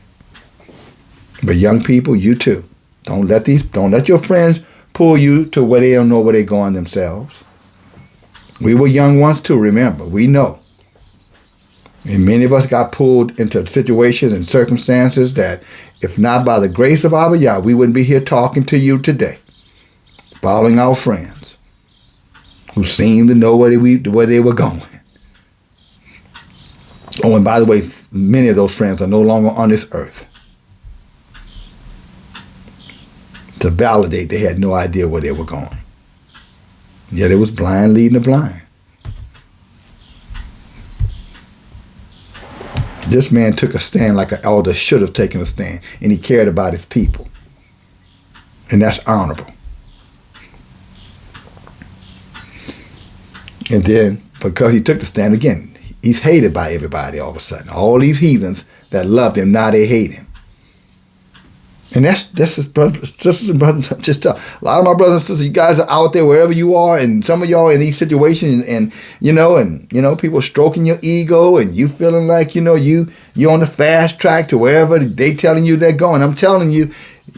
But young people, you too, don't let your friends pull you to where they don't know where they're going themselves. We were young once too, remember. We know. And many of us got pulled into situations and circumstances that, if not by the grace of Abiyah, we wouldn't be here talking to you today, following our friends who seemed to know where they were going. Oh, and by the way, many of those friends are no longer on this earth. To validate they had no idea where they were going. Yet it was blind leading the blind. This man took a stand like an elder should have taken a stand, and he cared about his people. And that's honorable. And then, because he took the stand, again, he's hated by everybody all of a sudden. All these heathens that loved him, now they hate him. And that's his brothers, sisters and brothers. Just a lot of my brothers and sisters, you guys are out there wherever you are, and some of y'all in these situations, and people stroking your ego, and you feeling like you're on the fast track to wherever they telling you they're going. I'm telling you,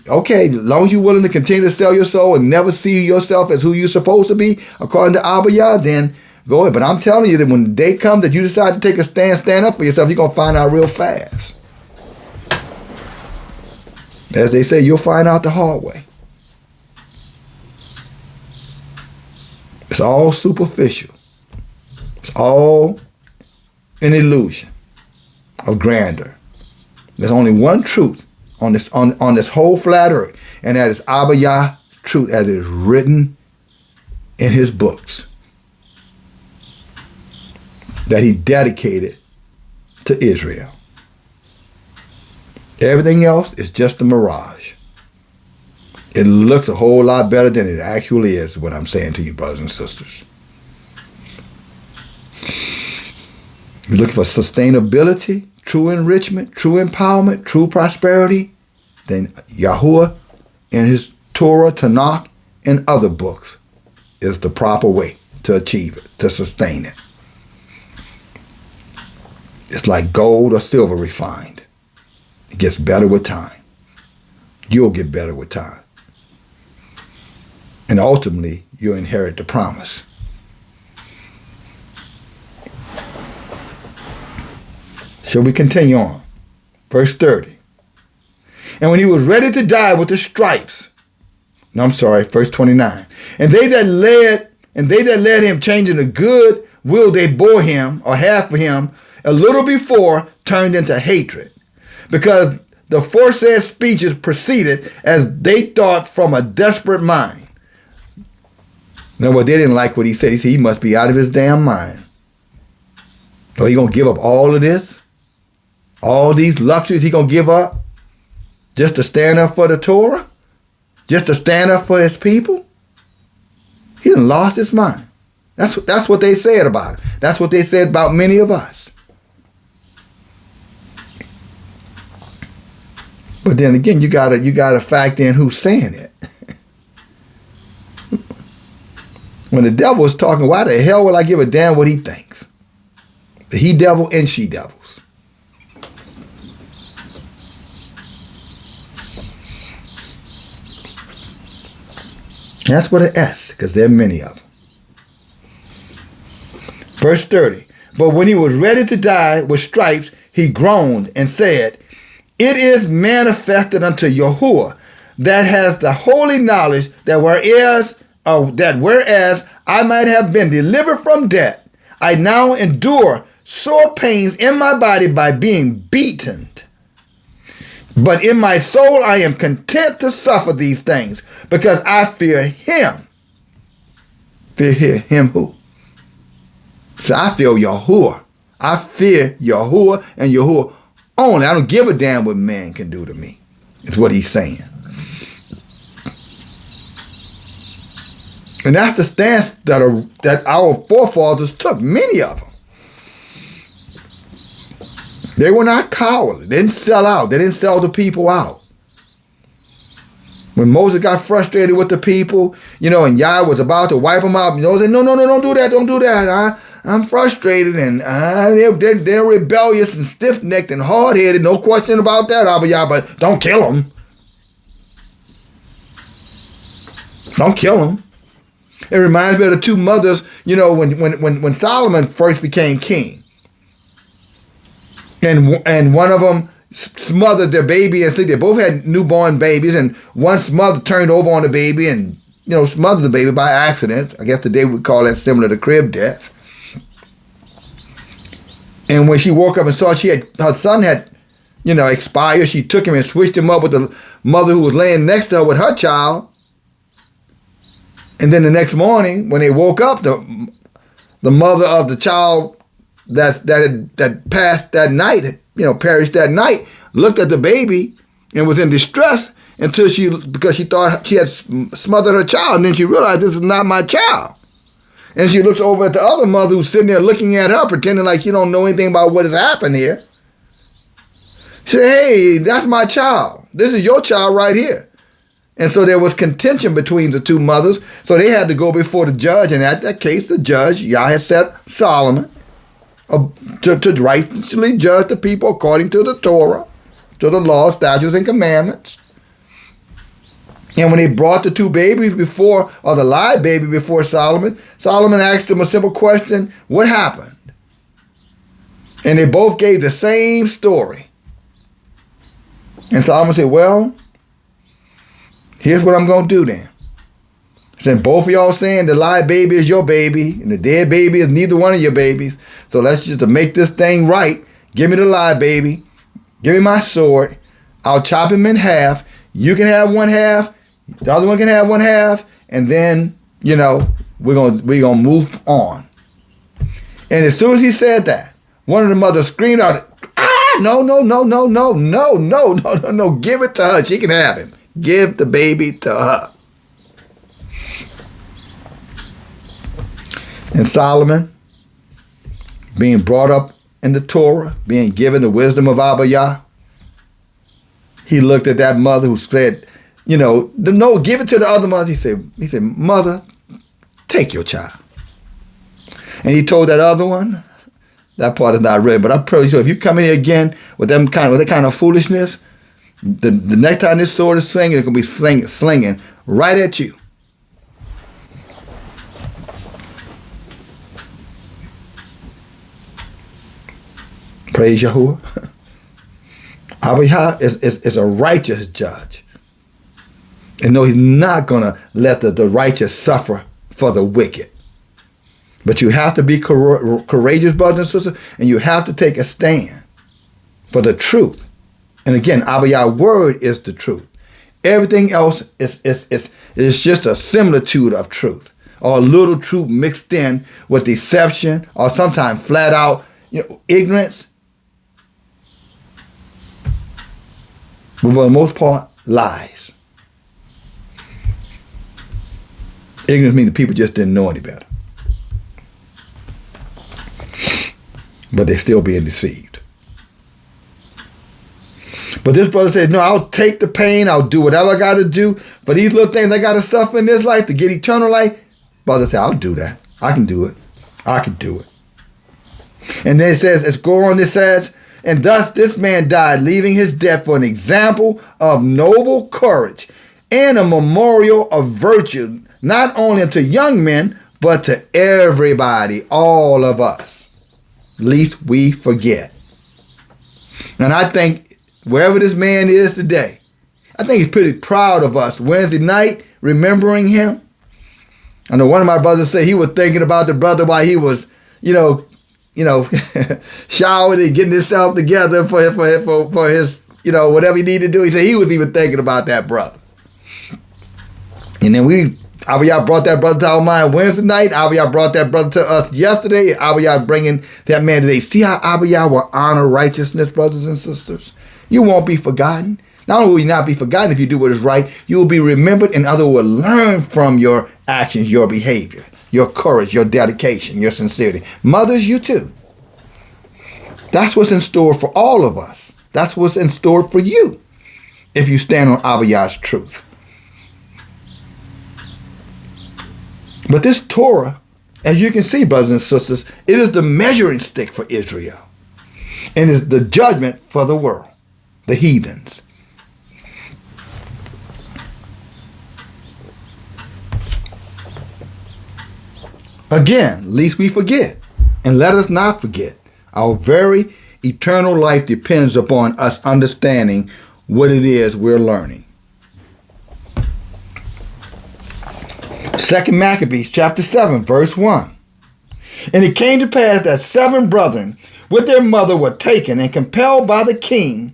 okay, as long as you're willing to continue to sell your soul and never see yourself as who you're supposed to be, according to Abiyah, then go ahead. But I'm telling you that when the day comes that you decide to take a stand up for yourself, you're gonna find out real fast. As they say, you'll find out the hard way. It's all superficial. It's all an illusion of grandeur. There's only one truth on this whole flat earth, and that is Abba Yah truth as it is written in his books that he dedicated to Israel. Everything else is just a mirage. It looks a whole lot better than it actually is what I'm saying to you, brothers and sisters. You're looking for sustainability, true enrichment, true empowerment, true prosperity, then Yahuwah in his Torah, Tanakh, and other books is the proper way to achieve it, to sustain it. It's like gold or silver refined. It gets better with time. You'll get better with time. And ultimately, you'll inherit the promise. Shall we continue on? Verse 30. And when he was ready to die with the stripes, verse 29. And they that led him, changing the good will they bore him or have for him, a little before turned into hatred, because the foresaid speeches proceeded as they thought from a desperate mind. No, but they didn't like what he said. He said he must be out of his damn mind. So he gonna give up all of this? All these luxuries he gonna give up just to stand up for the Torah? Just to stand up for his people? He done lost his mind. That's what they said about it. That's what they said about many of us. But then again, you gotta factor in who's saying it. When the devil is talking, why the hell will I give a damn what he thinks? The he devil and she devils. That's with an S, because there are many of them. Verse 30. But when he was ready to die with stripes, he groaned and said, it is manifested unto Yahuwah that has the holy knowledge that whereas I might have been delivered from death, I now endure sore pains in my body by being beaten. But in my soul I am content to suffer these things, because I fear him. Fear him who? So I fear Yahuwah. I fear Yahuwah and Yahuwah only. I don't give a damn what man can do to me. It's what he's saying. And that's the stance that our forefathers took, many of them. They were not cowardly. They didn't sell out. They didn't sell the people out. When Moses got frustrated with the people, and Yah was about to wipe them out, Moses said, no, don't do that, don't do that. I'm frustrated, and they're rebellious and stiff-necked and hard-headed, no question about that, Abba Yah, but don't kill them. Don't kill them. It reminds me of the two mothers, when Solomon first became king. And one of them smothered their baby, and they both had newborn babies, and one mother turned over on the baby and, smothered the baby by accident. I guess today we call that similar to crib death. And when she woke up and saw her son had, expired, she took him and switched him up with the mother who was laying next to her with her child. And then the next morning, when they woke up, the mother of the child that passed that night, perished that night, looked at the baby and was in distress because she thought she had smothered her child, and then she realized this is not my child. And she looks over at the other mother who's sitting there looking at her, pretending like she don't know anything about what has happened here. She said, hey, that's my child. This is your child right here. And so there was contention between the two mothers. So they had to go before the judge. And at that case, the judge, Yah had set Solomon to righteously judge the people according to the Torah, to the law, statutes, and commandments. And when they brought the two babies before, or the live baby before Solomon, Solomon asked him a simple question, what happened? And they both gave the same story. And Solomon said, well, here's what I'm going to do then. Since both of y'all saying the live baby is your baby and the dead baby is neither one of your babies, so let's just to make this thing right, give me the live baby, give me my sword, I'll chop him in half, you can have one half, the other one can have one half, and then, we're gonna move on. And as soon as he said that, one of the mothers screamed out, no, give it to her, she can have him. Give the baby to her. And Solomon, being brought up in the Torah, being given the wisdom of Abba Yah, he looked at that mother who said, no, give it to the other mother. He said, mother, take your child. And he told that other one, that part is not read, but I'm pretty sure if you come in here again with that kind of foolishness, the next time this sword is swinging, it's going to be slinging right at you. Praise Yahuwah. Abba Yah is a righteous judge. And no, he's not going to let the righteous suffer for the wicked. But you have to be courageous, brothers and sisters, and you have to take a stand for the truth. And again, Abba Yah's word is the truth. Everything else is just a similitude of truth, or a little truth mixed in with deception, or sometimes flat out ignorance. But for the most part, lies. Ignorance means the people just didn't know any better. But they're still being deceived. But this brother said, no, I'll take the pain. I'll do whatever I got to do. But these little things I got to suffer in this life to get eternal life, brother said, I'll do that. I can do it. I can do it. And then it says, let's go on, it says, and thus this man died, leaving his death for an example of noble courage and a memorial of virtue, not only to young men, but to everybody, all of us. Least we forget. And I think wherever this man is today, I think he's pretty proud of us. Wednesday night, remembering him. I know one of my brothers said he was thinking about the brother while he was, showered and getting himself together for his, whatever he needed to do. He said he was even thinking about that brother. And then Abba Yah brought that brother to our mind Wednesday night. Abba Yah brought that brother to us yesterday. Abba Yah bringing that man today. See how Abba Yah will honor righteousness, brothers and sisters? You won't be forgotten. Not only will you not be forgotten if you do what is right, you will be remembered, and others will learn from your actions, your behavior, your courage, your dedication, your sincerity. Mothers, you too. That's what's in store for all of us. That's what's in store for you if you stand on Abba Yah's truth. But this Torah, as you can see, brothers and sisters, it is the measuring stick for Israel. And is the judgment for the world, the heathens. Again, lest we forget, and let us not forget, our very eternal life depends upon us understanding what it is we're learning. 2 Maccabees chapter 7, verse 1. And it came to pass that 7 brethren with their mother were taken and compelled by the king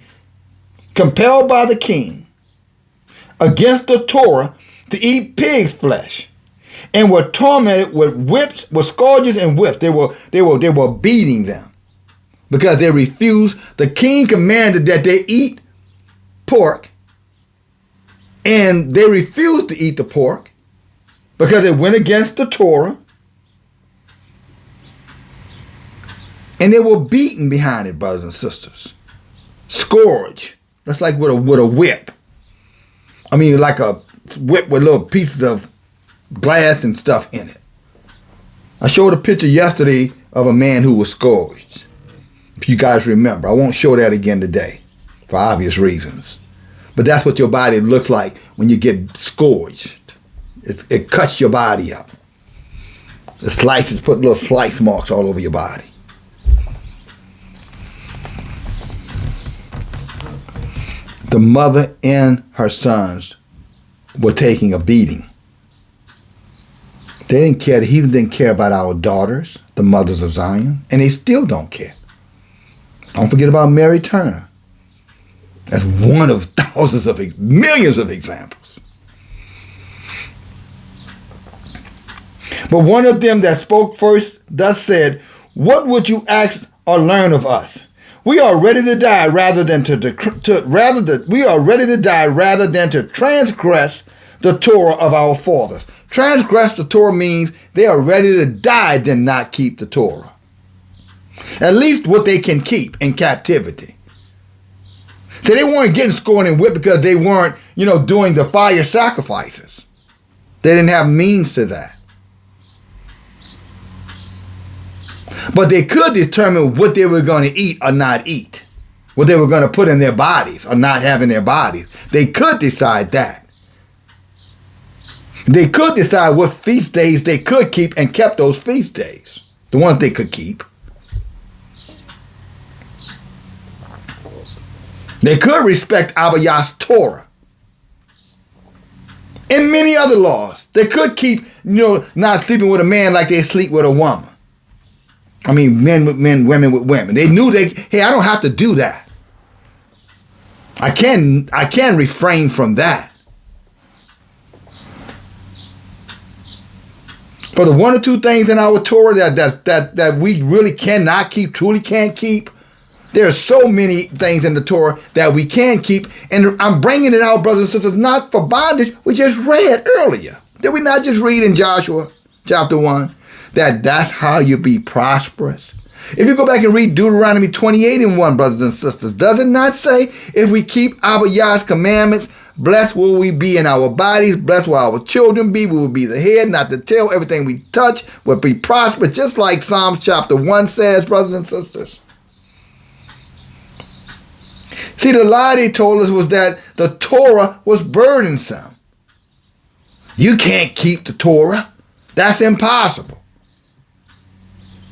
against the Torah to eat pig's flesh, and were tormented with whips, with scourges and whips. They were beating them because they refused. The king commanded that they eat pork, and they refused to eat the pork because it went against the Torah, and they were beaten behind it, brothers and sisters. Scourge. That's like with a whip. I mean, like a whip with little pieces of glass and stuff in it. I showed a picture yesterday of a man who was scourged. If you guys remember. I won't show that again today for obvious reasons. But that's what your body looks like when you get scourged. It cuts your body up. The slices put little slice marks all over your body. The mother and her sons were taking a beating. They didn't care. The heathen didn't care about our daughters, the mothers of Zion, and they still don't care. Don't forget about Mary Turner. That's one of thousands of millions of examples. But one of them that spoke first thus said, "What would you ask or learn of us? We are ready to die rather than to transgress the Torah of our fathers." Transgress the Torah means they are ready to die than not keep the Torah. At least what they can keep in captivity. So they weren't getting scorned and whipped because they weren't, doing the fire sacrifices. They didn't have means to that. But they could determine what they were going to eat or not eat. What they were going to put in their bodies or not have in their bodies. They could decide that. They could decide what feast days they could keep and kept those feast days. The ones they could keep. They could respect Abba Yah's Torah. And many other laws. They could keep, not sleeping with a man like they sleep with a woman. I mean, men with men, women with women. They knew hey, I don't have to do that. I can refrain from that. For the one or two things in our Torah that we really cannot keep, truly can't keep, there are so many things in the Torah that we can keep. And I'm bringing it out, brothers and sisters, not for bondage. We just read earlier. Did we not just read in Joshua chapter 1 that's how you be prosperous? If you go back and read Deuteronomy 28:1, brothers and sisters, does it not say, if we keep Abba Yah's commandments, blessed will we be in our bodies, blessed will our children be, we will be the head, not the tail, everything we touch will be prosperous, just like Psalms chapter 1 says, brothers and sisters. See, the lie they told us was that the Torah was burdensome. You can't keep the Torah. That's impossible.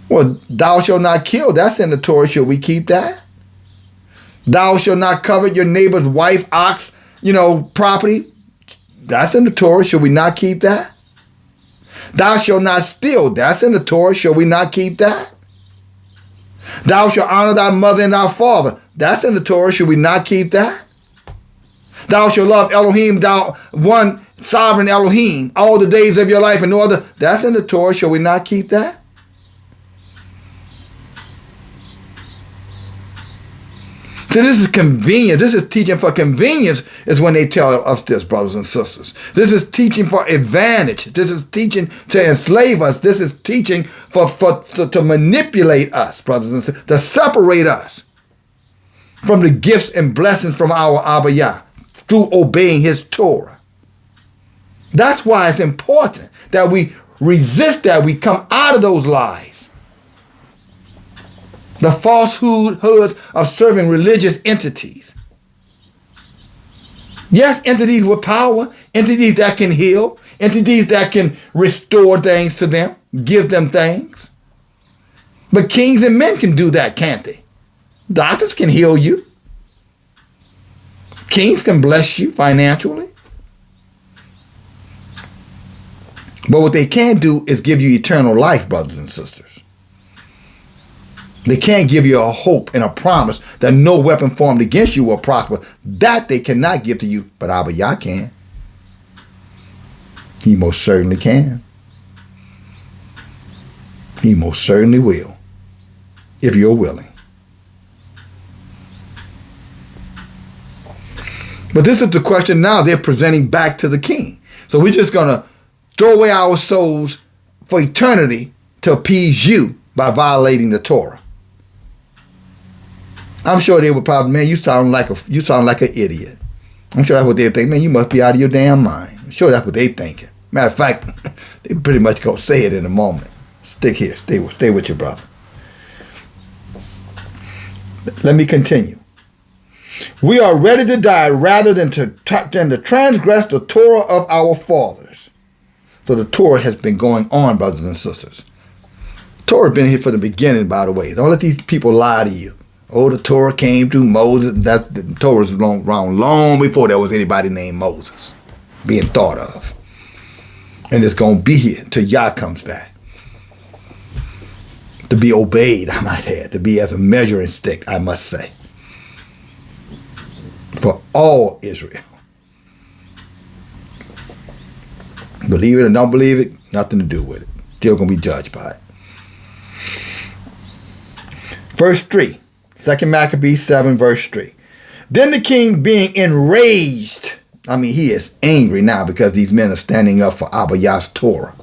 Well, thou shalt not kill. That's in the Torah. Should we keep that? Thou shalt not covet your neighbor's wife, ox, property. That's in the Torah. Should we not keep that? Thou shalt not steal. That's in the Torah. Should we not keep that? Thou shalt honor thy mother and thy father. That's in the Torah. Should we not keep that? Thou shalt love Elohim, thou one sovereign Elohim, all the days of your life and no other. That's in the Torah. Should we not keep that? So this is convenience. This is teaching for convenience is when they tell us this, brothers and sisters. This is teaching for advantage. This is teaching to enslave us. This is teaching to manipulate us, brothers and sisters, to separate us from the gifts and blessings from our Abba Yah through obeying his Torah. That's why it's important that we resist that. We come out of those lies. The falsehoods of serving religious entities. Yes, entities with power, entities that can heal, entities that can restore things to them, give them things. But kings and men can do that, can't they? Doctors can heal you. Kings can bless you financially. But what they can't do is give you eternal life, brothers and sisters. They can't give you a hope and a promise that no weapon formed against you will prosper. That they cannot give to you, but Abba Yah can. He most certainly can. He most certainly will, if you're willing. But this is the question now they're presenting back to the king. So we're just going to throw away our souls for eternity to appease you by violating the Torah. I'm sure they would probably, man, you sound like an idiot. I'm sure that's what they think. Man, you must be out of your damn mind. I'm sure that's what they thinking. Matter of fact, they pretty much gonna say it in a moment. Stick here. Stay with your brother. Let me continue. We are ready to die rather than to transgress the Torah of our fathers. So the Torah has been going on, brothers and sisters. Torah has been here from the beginning, by the way. Don't let these people lie to you. Oh, the Torah came through Moses. The Torah was around long before there was anybody named Moses being thought of. And it's going to be here till Yah comes back. To be obeyed, I might add. To be as a measuring stick, I must say. For all Israel. Believe it or don't believe it, nothing to do with it. Still going to be judged by it. Verse 3. 2 Maccabees 7, verse 3. Then the king, being enraged, he is angry now because these men are standing up for Abba Yah's Torah,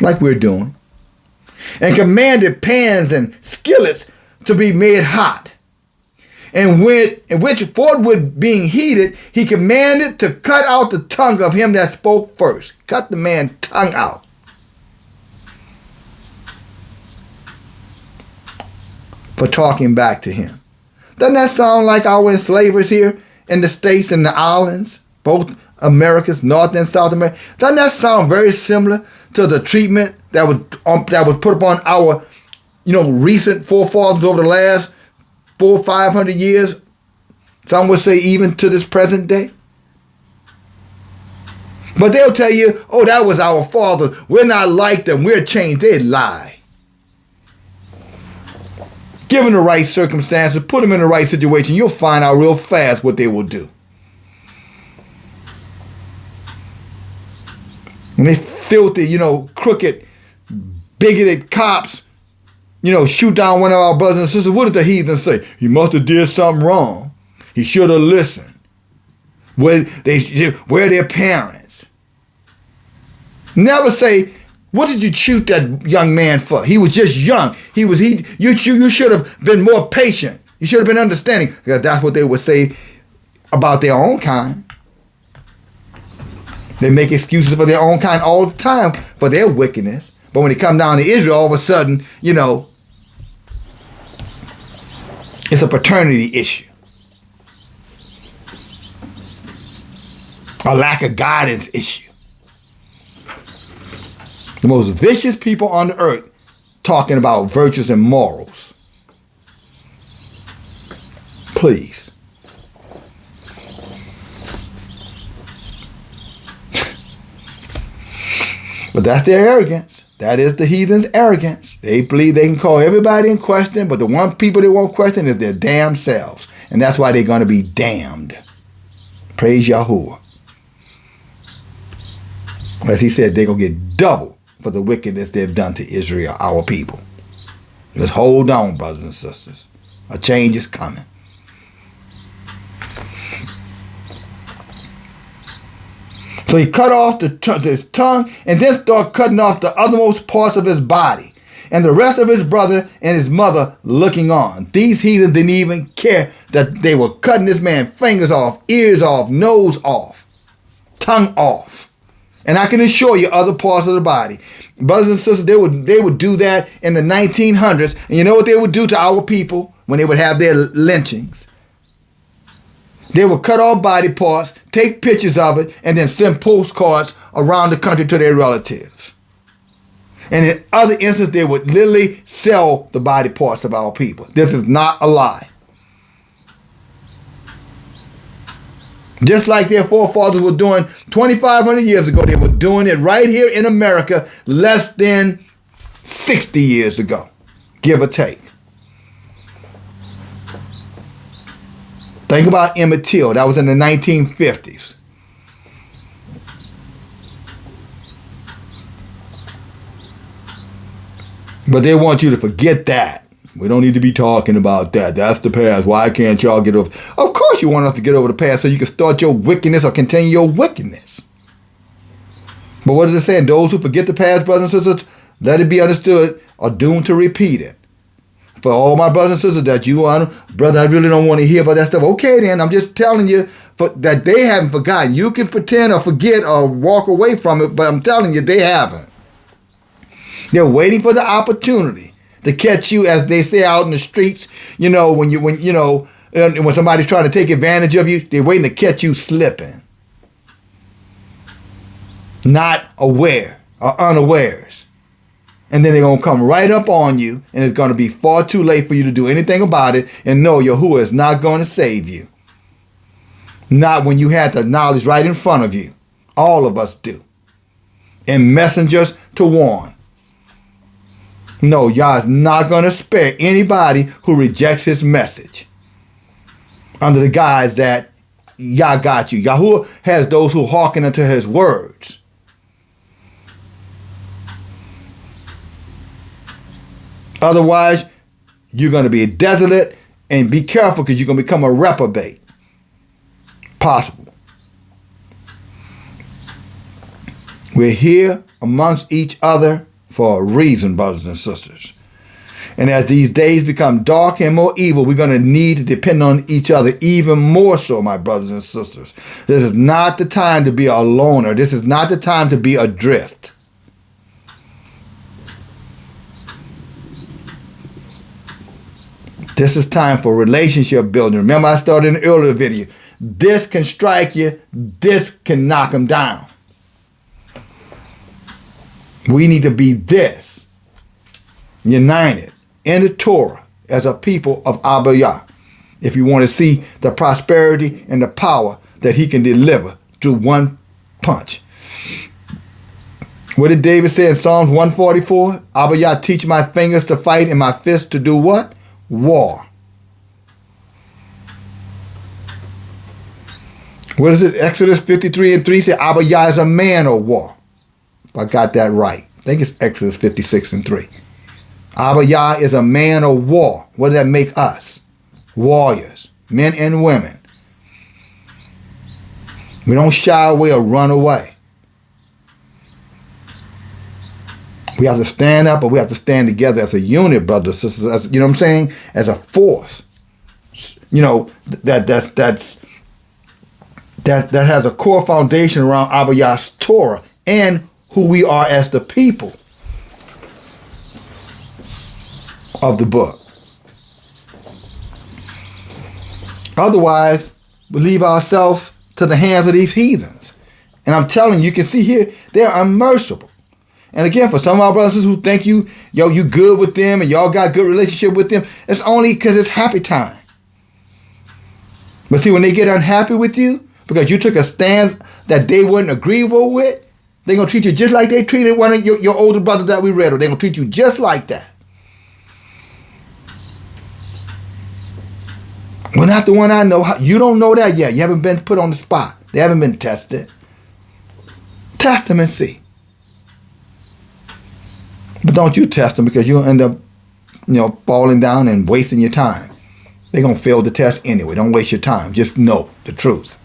like we're doing, and commanded pans and skillets to be made hot. And which forthwith being heated, he commanded to cut out the tongue of him that spoke first. Cut the man's tongue out. For talking back to him. Doesn't that sound like our enslavers here in the States and the islands, both Americas, North and South America? Doesn't that sound very similar to the treatment that was put upon our, recent forefathers over the last 400 or 500 years? Some would say even to this present day. But they'll tell you, oh, that was our fathers. We're not like them. We're changed. They lie. Given the right circumstances, put them in the right situation, you'll find out real fast what they will do. When they filthy, crooked, bigoted cops, shoot down one of our brothers and sisters, what did the heathen say? He must have did something wrong. He should have listened. Where are their parents? Never say, what did you shoot that young man for? He was just young. You should have been more patient. You should have been understanding. Because that's what they would say about their own kind. They make excuses for their own kind all the time for their wickedness. But when it comes down to Israel, all of a sudden, it's a paternity issue. A lack of guidance issue. The most vicious people on the earth talking about virtues and morals. Please. But that's their arrogance. That is the heathen's arrogance. They believe they can call everybody in question, but the one people they won't question is their damn selves. And that's why they're going to be damned. Praise Yahuwah. As he said, they're going to get double for the wickedness they've done to Israel, our people. Just hold on, brothers and sisters. A change is coming. So he cut off his tongue and then started cutting off the othermost parts of his body. And the rest of his brother and his mother looking on. These heathens didn't even care that they were cutting this man's fingers off, ears off, nose off, tongue off. And I can assure you other parts of the body. Brothers and sisters, they would do that in the 1900s. And you know what they would do to our people when they would have their lynchings? They would cut off body parts, take pictures of it, and then send postcards around the country to their relatives. And in other instances, they would literally sell the body parts of our people. This is not a lie. Just like their forefathers were doing 2,500 years ago, they were doing it right here in America less than 60 years ago, give or take. Think about Emmett Till. That was in the 1950s. But they want you to forget that. We don't need to be talking about that. That's the past. Why can't y'all get over? Of course you want us to get over the past so you can start your wickedness or continue your wickedness. But what is it saying? Those who forget the past, brothers and sisters, let it be understood, are doomed to repeat it. For all my brothers and sisters that you are, brother, I really don't want to hear about that stuff. Okay then, I'm just telling you that they haven't forgotten. You can pretend or forget or walk away from it, but I'm telling you they haven't. They're waiting for the opportunity to catch you, as they say out in the streets. When somebody's trying to take advantage of you, they're waiting to catch you slipping. Not aware or unawares. And then they're going to come right up on you, and it's going to be far too late for you to do anything about it. And no, Yahuwah is not going to save you. Not when you had the knowledge right in front of you. All of us do. and messengers to warn. No, Yah is not going to spare anybody who rejects his message under the guise that Yah got you. Yahuwah has those who hearken unto his words. Otherwise, you're going to be desolate, and be careful because you're going to become a reprobate. Possible. We're here amongst each other for a reason, brothers and sisters. And as these days become dark and more evil, we're going to need to depend on each other even more so, my brothers and sisters. This is not the time to be a loner. This is not the time to be adrift. This is time for relationship building. Remember, I started in an earlier video. This can strike you. This can knock them down. We need to be this, united in the Torah as a people of Abba Yah, if you want to see the prosperity and the power that he can deliver through one punch. What did David say in Psalms 144? Abba Yah, teach my fingers to fight and my fists to do what? War. What is it? Exodus 53:3 say Abba Yah is a man of war. If I got that right. I think it's Exodus 56:3. Abba Yah is a man of war. What does that make us? Warriors, men and women. We don't shy away or run away. We have to stand up, but we have to stand together as a unit, brothers and sisters. As, you know what I'm saying? As a force. You know, that has a core foundation around Abba Yah's Torah and who we are as the people of the book. Otherwise, we leave ourselves to the hands of these heathens. And I'm telling you, you can see here, they're unmerciful. And again, for some of our brothers who think you good with them and y'all got good relationship with them, it's only because it's happy time. But see, when they get unhappy with you, because you took a stance that they weren't agreeable with, they're going to treat you just like they treated one of your older brothers that we read. Or they're going to treat you just like that. Well, not the one I know. You don't know that yet. You haven't been put on the spot. They haven't been tested. Test them and see. But don't you test them, because you'll end up, falling down and wasting your time. They're going to fail the test anyway. Don't waste your time. Just know the truth.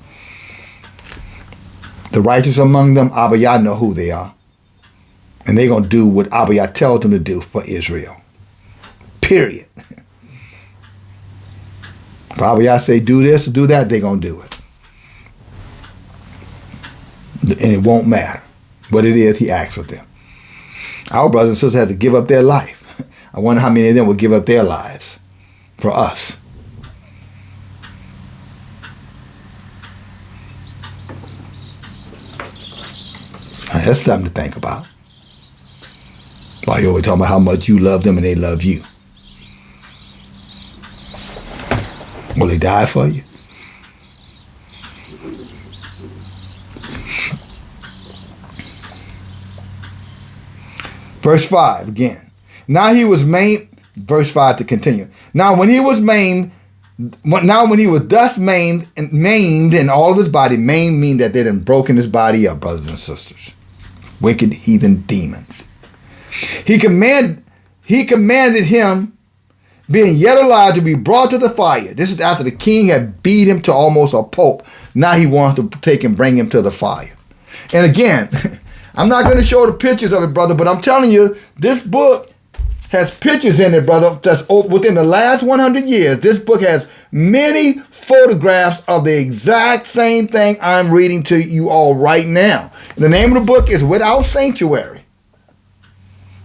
The righteous among them, Abba Yah know who they are. And they're going to do what Abba Yah tells them to do for Israel. Period. If Abba Yah say do this or do that, they're going to do it. And it won't matter what it is he asks of them. Our brothers and sisters had to give up their life. I wonder how many of them would give up their lives for us. That's something to think about. While you're always talking about how much you love them and they love you. Will they die for you? Verse 5 again. Now he was maimed. Verse 5 to continue. Now when he was thus maimed in all of his body, maimed mean that they done broken his body up, brothers and sisters. Wicked heathen demons. He commanded him, being yet alive, to be brought to the fire. This is after the king had beat him to almost a pulp. Now he wants to take and bring him to the fire. And again, I'm not going to show the pictures of it, brother, but I'm telling you, this book has pictures in it, brother, that's within the last 100 years. This book has many photographs of the exact same thing I'm reading to you all right now. The name of the book is Without Sanctuary.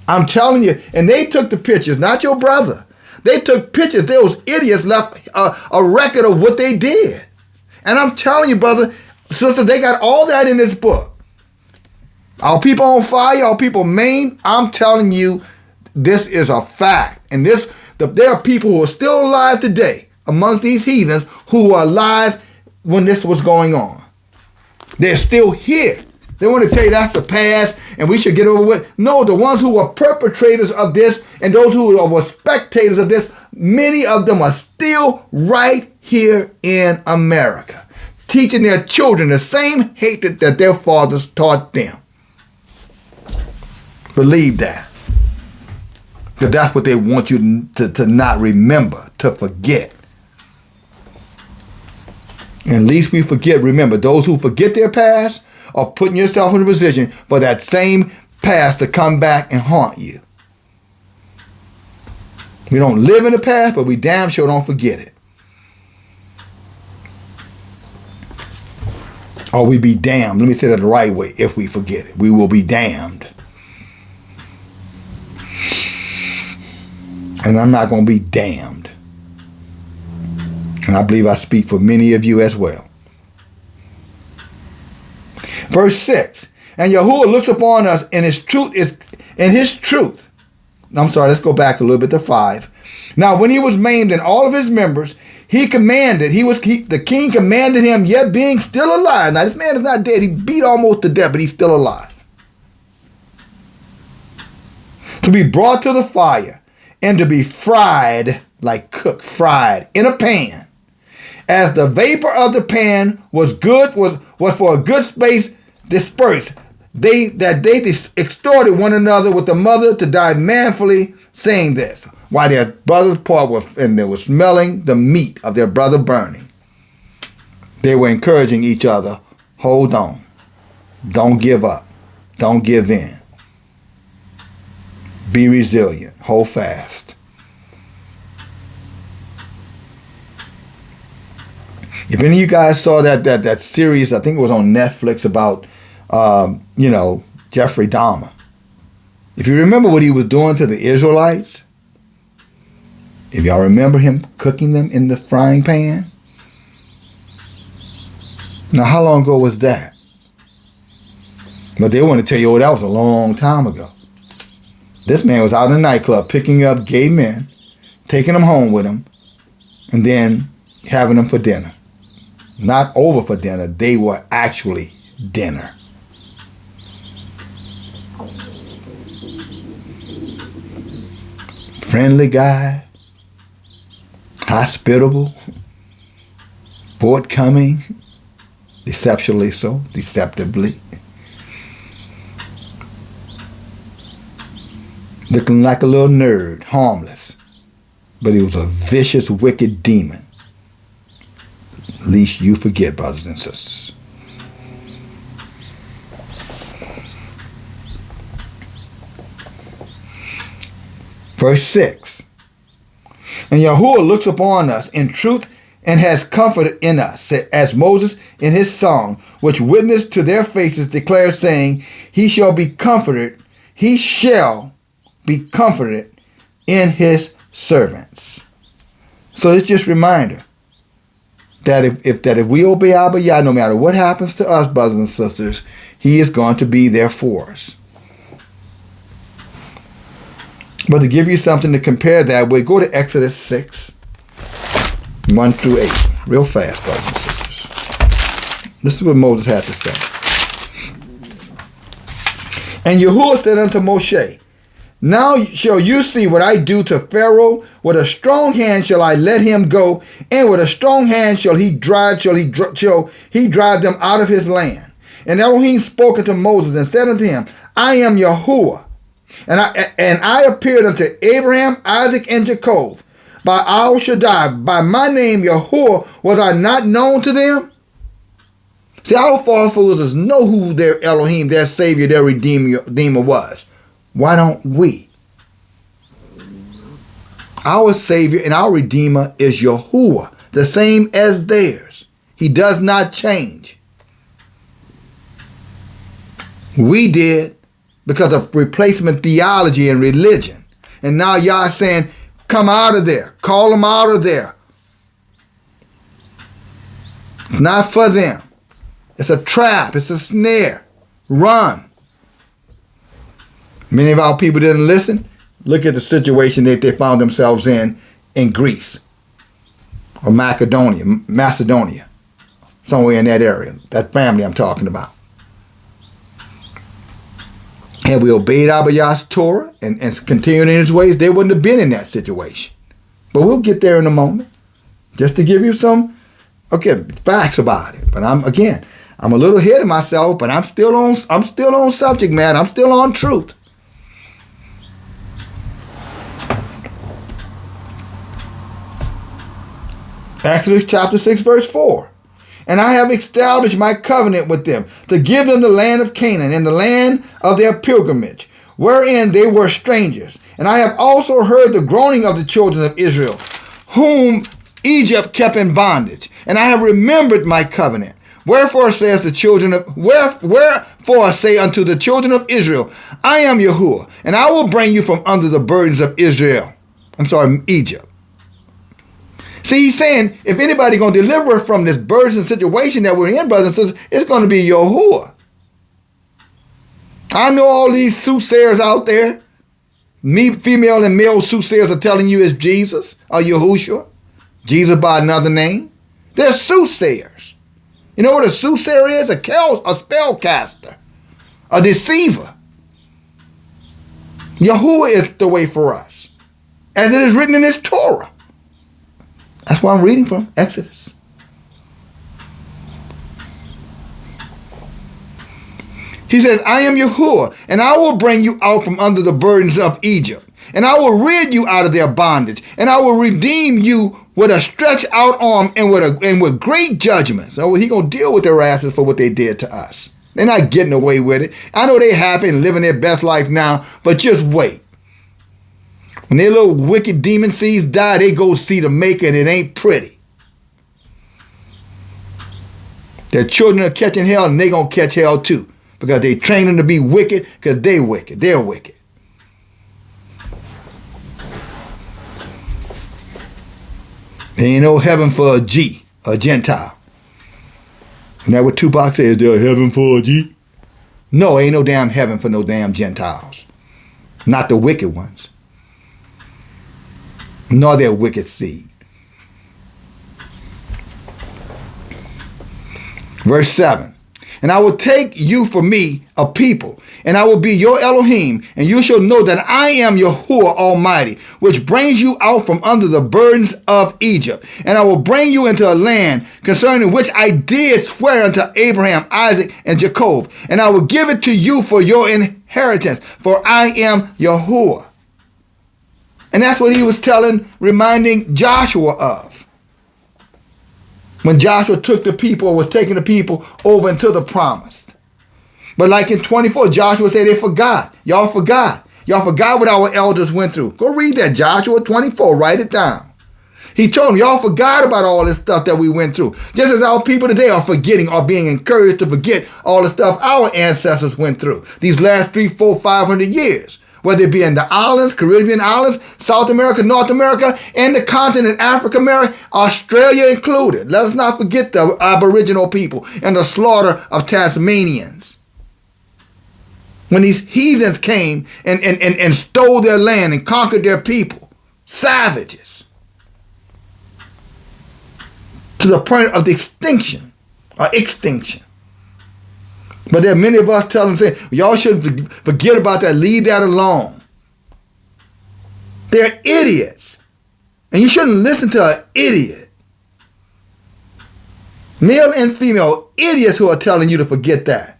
I'm telling you, and they took the pictures, not your brother. They took pictures. Those idiots left a record of what they did. And I'm telling you, brother, sister, they got all that in this book. Our people on fire, our people maimed. I'm telling you, this is a fact. And there are people who are still alive today amongst these heathens who were alive when this was going on. They're still here. They want to tell you that's the past and we should get over with. No, the ones who were perpetrators of this and those who were spectators of this, many of them are still right here in America, teaching their children the same hatred that their fathers taught them. Believe that. Because that's what they want you to not remember, to forget. And least we forget, remember, those who forget their past are putting yourself in a position for that same past to come back and haunt you. We don't live in the past, but we damn sure don't forget it. Or we be damned. Let me say that the right way. If we forget it, we will be damned. And I'm not going to be damned. And I believe I speak for many of you as well. Verse 6. And Yahuwah looks upon us, and his truth is in his truth. I'm sorry, let's go back a little bit to 5. Now, when he was maimed in all of his members, he commanded, the king commanded him, yet being still alive. Now, this man is not dead. He beat almost to death, but he's still alive. To be brought to the fire and to be fried, like cooked, fried in a pan. As the vapor of the pan was for a good space dispersed. They extorted one another with the mother to die manfully, saying this, while their brothers part and they were smelling the meat of their brother burning. They were encouraging each other, hold on, don't give up, don't give in. Be resilient, hold fast. If any of you guys saw that series, I think it was on Netflix about, Jeffrey Dahmer. If you remember what he was doing to the Israelites, if y'all remember him cooking them in the frying pan. Now, how long ago was that? But they want to tell you, that was a long time ago. This man was out in a nightclub picking up gay men, taking them home with him, and then having them for dinner. Not over for dinner, they were actually dinner. Friendly guy, hospitable, forthcoming, deceptively. Looking like a little nerd, harmless. But he was a vicious, wicked demon. Least you forget, brothers and sisters. Verse 6. And Yahuwah looks upon us in truth and has comforted in us, as Moses in his song, which witnessed to their faces, declared, saying, he shall be comforted in his servants. So it's just a reminder that if we obey Abba Yah, no matter what happens to us, brothers and sisters, he is going to be there for us. But to give you something to compare that with, go to Exodus 6, 1 through 8. Real fast, brothers and sisters. This is what Moses had to say. And Yahuwah said unto Moshe, now shall you see what I do to Pharaoh. With a strong hand shall I let him go, and with a strong hand shall he drive them out of his land. And Elohim spoke unto Moses and said unto him, I am Yahuwah. And I appeared unto Abraham, Isaac, and Jacob by Al Shaddai. By my name Yahuwah was I not known to them? See, our forefathers know who their Elohim, their Savior, their Redeemer was. Why don't we? Our Savior and our Redeemer is Yahuwah, the same as theirs. He does not change. We did because of replacement theology and religion. And now y'all saying, come out of there. Call them out of there. It's not for them. It's a trap. It's a snare. Run. Many of our people didn't listen. Look at the situation that they found themselves in Greece or Macedonia, somewhere in that area, that family I'm talking about. had we obeyed Abba Yah's Torah and continued in his ways, they wouldn't have been in that situation. But we'll get there in a moment. Just to give you some, facts about it. But I'm a little ahead of myself, but I'm still on subject matter. I'm still on truth. Exodus chapter 6, verse 4. And I have established my covenant with them to give them the land of Canaan and the land of their pilgrimage, wherein they were strangers. And I have also heard the groaning of the children of Israel, whom Egypt kept in bondage. And I have remembered my covenant. Wherefore say unto the children of Israel, I am Yahuwah, and I will bring you from under the burdens of Egypt. See, he's saying, if anybody going to deliver us from this burdensome situation that we're in, brothers and sisters, it's going to be Yahuwah. I know all these soothsayers out there, female and male soothsayers are telling you it's Jesus or Yahushua, Jesus by another name. They're soothsayers. You know what a soothsayer is? A spellcaster, a deceiver. Yahuwah is the way for us, as it is written in his Torah. That's why I'm reading from Exodus. He says, I am Yahuwah, and I will bring you out from under the burdens of Egypt, and I will rid you out of their bondage, and I will redeem you with a stretched out arm and with great judgment. So he's going to deal with their asses for what they did to us. They're not getting away with it. I know they're happy and living their best life now, but just wait. When their little wicked demon seeds die, they go see the maker, and it ain't pretty. Their children are catching hell, and they're going to catch hell too, because they train them to be wicked, because they're wicked. They're wicked. There ain't no heaven for a Gentile. Isn't that what Tupac says? There's heaven for a G? No, ain't no damn heaven for no damn Gentiles. Not the wicked ones. Nor their wicked seed. Verse 7. And I will take you for me a people, and I will be your Elohim, and you shall know that I am Yahuwah Almighty, which brings you out from under the burdens of Egypt. And I will bring you into a land concerning which I did swear unto Abraham, Isaac, and Jacob. And I will give it to you for your inheritance, for I am Yahuwah. And that's what he was reminding Joshua of. When Joshua was taking the people over into the promised. But like in 24, Joshua said they forgot. Y'all forgot. Y'all forgot what our elders went through. Go read that, Joshua 24. Write it down. He told them, y'all forgot about all this stuff that we went through. Just as our people today are forgetting or being encouraged to forget all the stuff our ancestors went through these last 300, 400, 500 years. Whether it be in the islands, Caribbean islands, South America, North America, and the continent, Africa, America, Australia included. Let us not forget the Aboriginal people and the slaughter of Tasmanians. When these heathens came and stole their land and conquered their people. Savages. To the point of the extinction. But there are many of us telling them, y'all shouldn't forget about that. Leave that alone. They're idiots. And you shouldn't listen to an idiot. Male and female idiots who are telling you to forget that.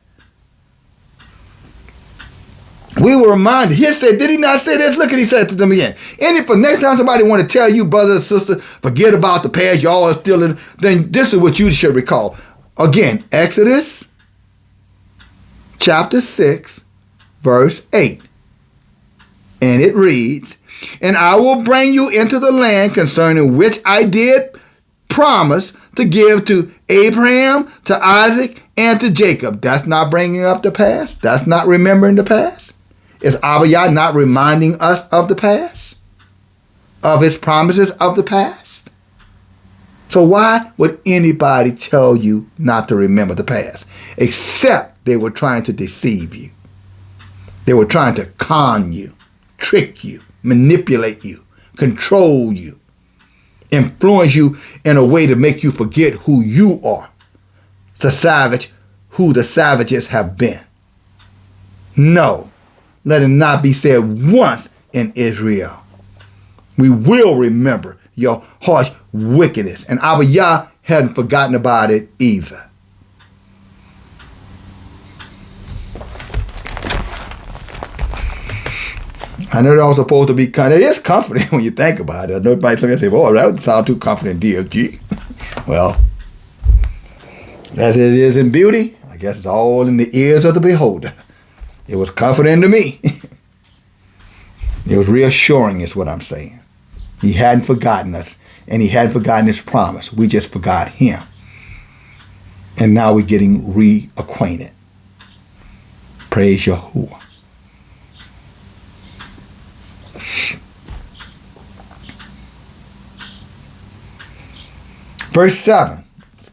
We were reminded. He said, did he not say this? Look at he said to them again. For next time somebody want to tell you, brother and sister, forget about the past, y'all are still in, then this is what you should recall. Again, Exodus chapter 6, verse 8. And it reads, and I will bring you into the land concerning which I did promise to give to Abraham, to Isaac, and to Jacob. That's not bringing up the past. That's not remembering the past. Is Abba Yah not reminding us of the past? Of his promises of the past? So why would anybody tell you not to remember the past? Except they were trying to deceive you. They were trying to con you, trick you, manipulate you, control you, influence you in a way to make you forget who you are. The savage, who the savages have been. No, let it not be said once in Israel. We will remember your harsh wickedness, and our Yah hadn't forgotten about it either. I know they're all supposed to be kind of, it is comforting when you think about it. I know somebody say, oh, that would sound too comforting, DFG. Well, as it is in beauty, I guess it's all in the ears of the beholder. It was comforting to me. It was reassuring is what I'm saying. He hadn't forgotten us, and he hadn't forgotten his promise. We just forgot him. And now we're getting reacquainted. Praise Yahuwah. Verse 7,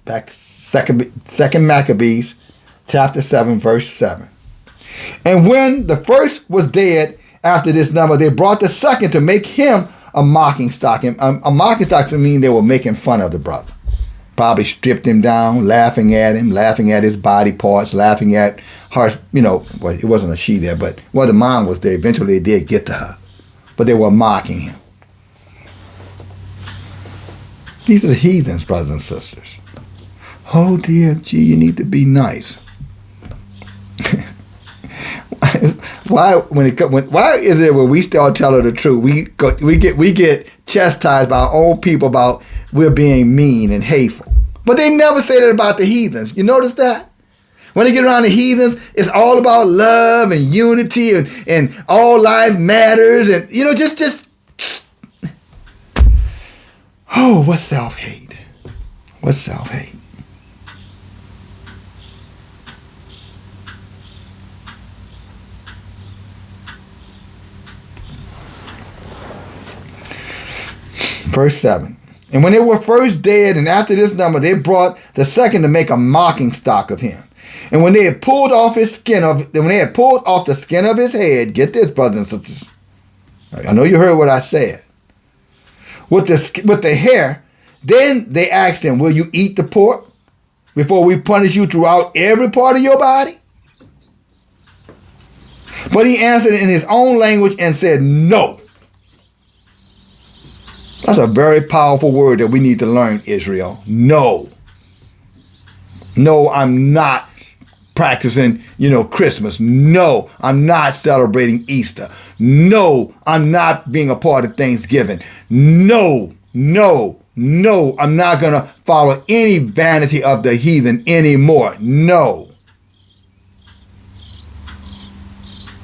back second Maccabees, chapter 7, verse 7. And when the first was dead after this number, they brought the second to make him a mocking stock. And a mocking stock means they were making fun of the brother. Probably stripped him down, laughing at him, laughing at his body parts, laughing at her, well, it wasn't a she there, but the mom was there. Eventually they did get to her. But they were mocking him. These are the heathens, brothers and sisters. Oh, DFG, you need to be nice. Why is it when we start telling the truth, we get chastised by our own people about we're being mean and hateful? But they never say that about the heathens. You notice that? When they get around the heathens, it's all about love and unity and all life matters and just oh, what's self-hate? What's self-hate? Verse 7. And when they were first dead, and after this number, they brought the second to make a mocking stock of him. And when they had pulled off the skin of his head, get this, brothers and sisters. I know you heard what I said. With the hair, then they asked him, will you eat the pork before we punish you throughout every part of your body? But he answered in his own language and said, no. That's a very powerful word that we need to learn, Israel. No. No, I'm not practicing, Christmas. No, I'm not celebrating Easter. No, I'm not being a part of Thanksgiving. No, I'm not going to follow any vanity of the heathen anymore. No.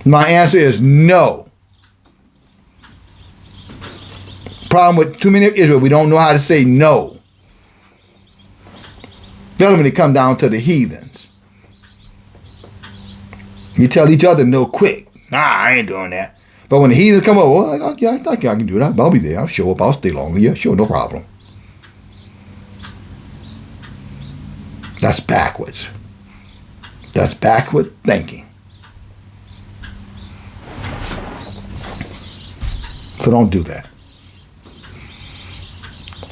My answer is no. Problem with too many of Israel, we don't know how to say no. Especially when it come down to the heathens. You tell each other no quick. Nah, I ain't doing that. But when the heathens come over, well, I think I can do that. I'll be there. I'll show up. I'll stay longer. Yeah, sure, no problem. That's backwards. That's backward thinking. So don't do that.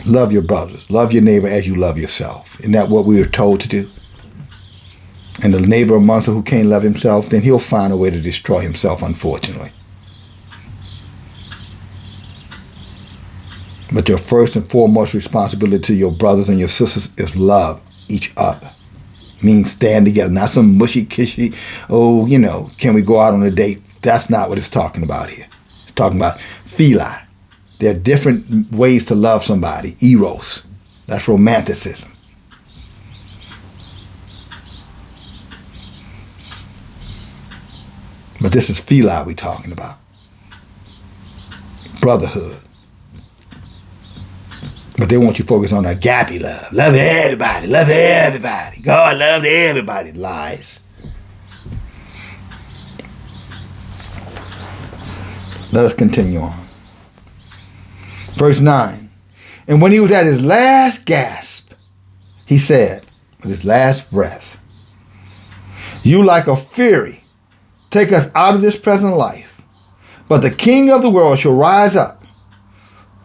Love your brothers. Love your neighbor as you love yourself. Isn't that what we were told to do? And the neighbor amongst us who can't love himself, then he'll find a way to destroy himself, unfortunately. But your first and foremost responsibility to your brothers and your sisters is love each other. Means stand together. Not some mushy-kishy, can we go out on a date? That's not what it's talking about here. It's talking about philia. There are different ways to love somebody. Eros. That's romanticism. But this is philia we're talking about. Brotherhood. But they want you to focus on agape love. Love everybody. Love everybody. God loved everybody. Lies. Let us continue on. Verse 9. And when he was at his last gasp, he said, with his last breath, you like a fury, take us out of this present life. But the King of the world shall rise up,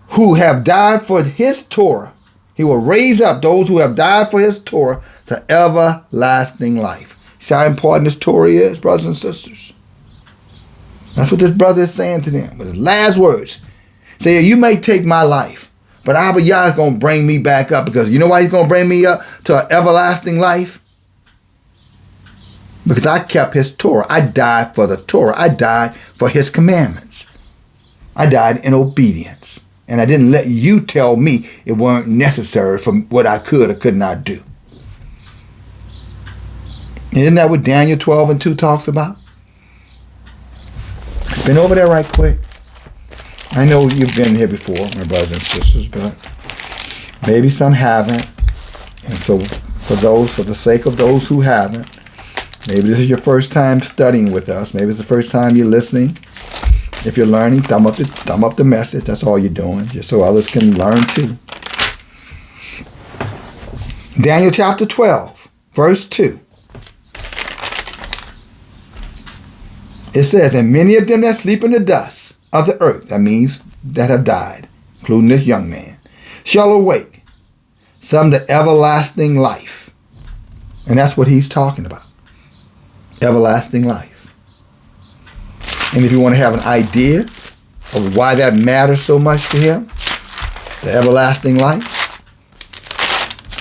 who have died for his Torah. He will raise up those who have died for his Torah to everlasting life. See how important this Torah is, brothers and sisters? That's what this brother is saying to them with his last words. Say, you may take my life, but Abba Yah is going to bring me back up, because you know why he's going to bring me up to an everlasting life? Because I kept his Torah. I died for the Torah. I died for his commandments. I died in obedience. And I didn't let you tell me it weren't necessary for what I could or could not do. Isn't that what Daniel 12:2 talks about? Been over there right quick. I know you've been here before, my brothers and sisters, but maybe some haven't. And so for the sake of those who haven't, maybe this is your first time studying with us. Maybe it's the first time you're listening. If you're learning, thumb up the message. That's all you're doing, just so others can learn too. Daniel chapter 12, verse 2. It says, and many of them that sleep in the dust of the earth, that means that have died, including this young man, shall awake, some to everlasting life. And that's what he's talking about. Everlasting life. And if you want to have an idea of why that matters so much to him, the everlasting life,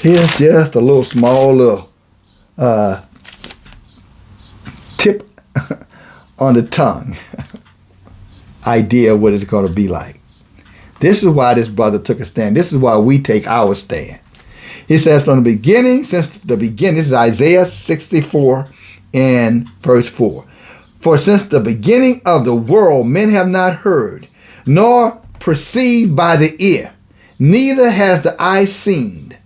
here's just a little small tip on the tongue idea of what it's going to be like. This is why this brother took a stand. This is why we take our stand. He says from the beginning, since the beginning, this is Isaiah 64 and verse 4. For since the beginning of the world, men have not heard, nor perceived by the ear, neither has the eye seen,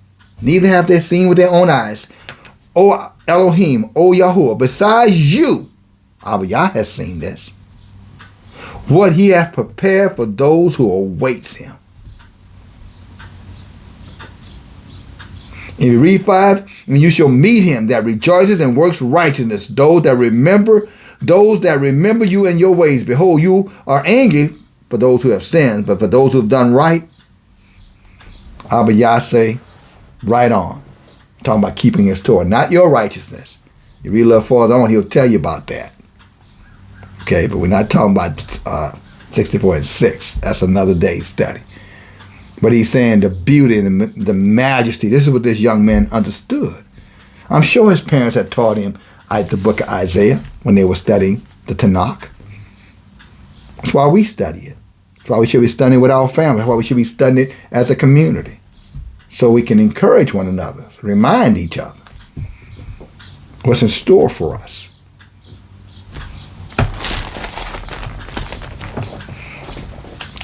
neither have they seen with their own eyes, O Elohim, O Yahuwah, besides you, Abba Yah has seen this, what he has prepared for those who awaits him. If you read 5, and you shall meet him that rejoices and works righteousness, those that remember you in your ways. Behold, you are angry for those who have sinned, but for those who have done right, Abba Yah say, right on. Talking about keeping his Torah, not your righteousness. You read a little further on, he'll tell you about that. Okay, but we're not talking about 64 and 6. That's another day's study. But he's saying the beauty and the majesty. This is what this young man understood. I'm sure his parents had taught him the book of Isaiah when they were studying the Tanakh. That's why we study it. That's why we should be studying with our family. That's why we should be studying it as a community. So we can encourage one another, remind each other what's in store for us.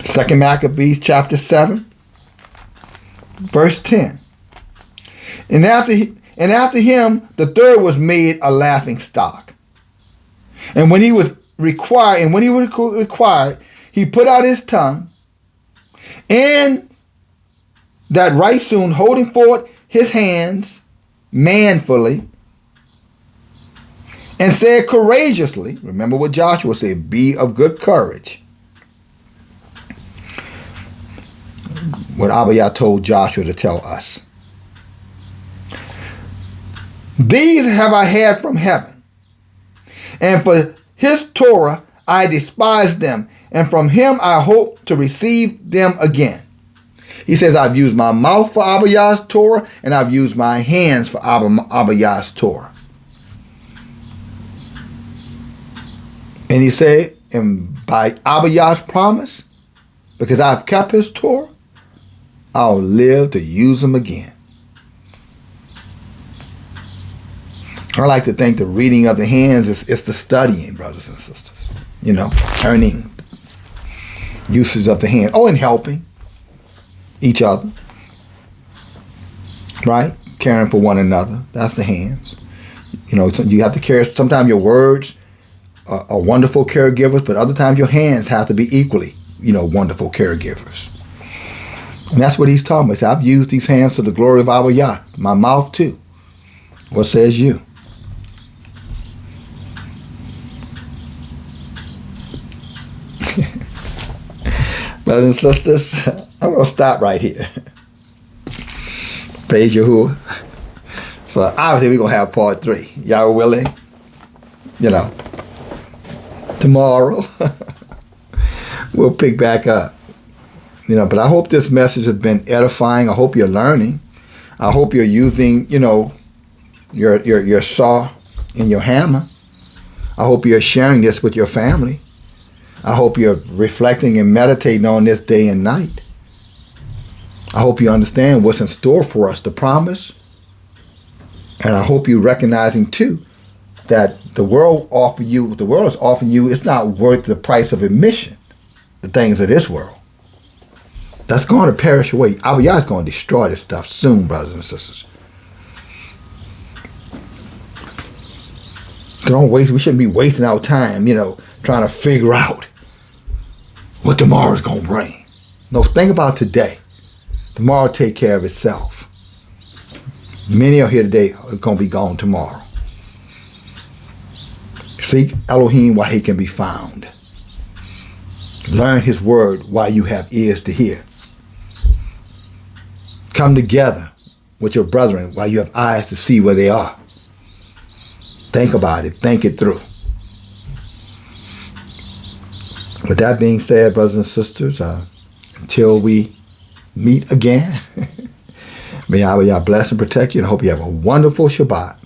Second Maccabees chapter 7, verse 10. And after him, the third was made a laughing stock. And when he was required, he put out his tongue, and that right soon, holding forth his hands manfully, and said courageously, remember what Joshua said, be of good courage. What Abba Yah told Joshua to tell us. These have I had from heaven, and for his Torah I despise them, and from him I hope to receive them again. He says, I've used my mouth for Abba Yah's Torah, and I've used my hands for Abba Yah's Torah. And he said, and by Abba Yah's promise, because I've kept his Torah, I'll live to use them again. I like to think the reading of the hands is the studying, brothers and sisters. You know, earning uses of the hand. Oh, and helping each other. Right? Caring for one another. That's the hands. You know, you have to care. Sometimes your words are wonderful caregivers, but other times your hands have to be equally, wonderful caregivers. And that's what he's talking about. I've used these hands to the glory of Abba Yah. My mouth too. What says you? Brothers and sisters, I'm going to stop right here. Praise Yahuwah. So obviously we're going to have part 3. Y'all willing, to tomorrow. We'll pick back up. But I hope this message has been edifying. I hope you're learning. I hope you're using, your saw and your hammer. I hope you're sharing this with your family. I hope you're reflecting and meditating on this day and night. I hope you understand what's in store for us, the promise. And I hope you're recognizing too that the world is offering you, it's not worth the price of admission, the things of this world. That's going to perish away. Our Yah is going to destroy this stuff soon, brothers and sisters. Don't waste. We shouldn't be wasting our time, trying to figure out what tomorrow's going to bring. No, think about today. Tomorrow will take care of itself. Many are here today are going to be gone tomorrow. Seek Elohim while he can be found. Learn his word while you have ears to hear. Come together with your brethren while you have eyes to see where they are. Think about it. Think it through. With that being said, brothers and sisters, until we meet again, may Yah bless and protect you, and I hope you have a wonderful Shabbat.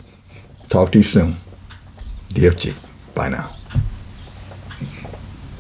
Talk to you soon. DFG. Bye now.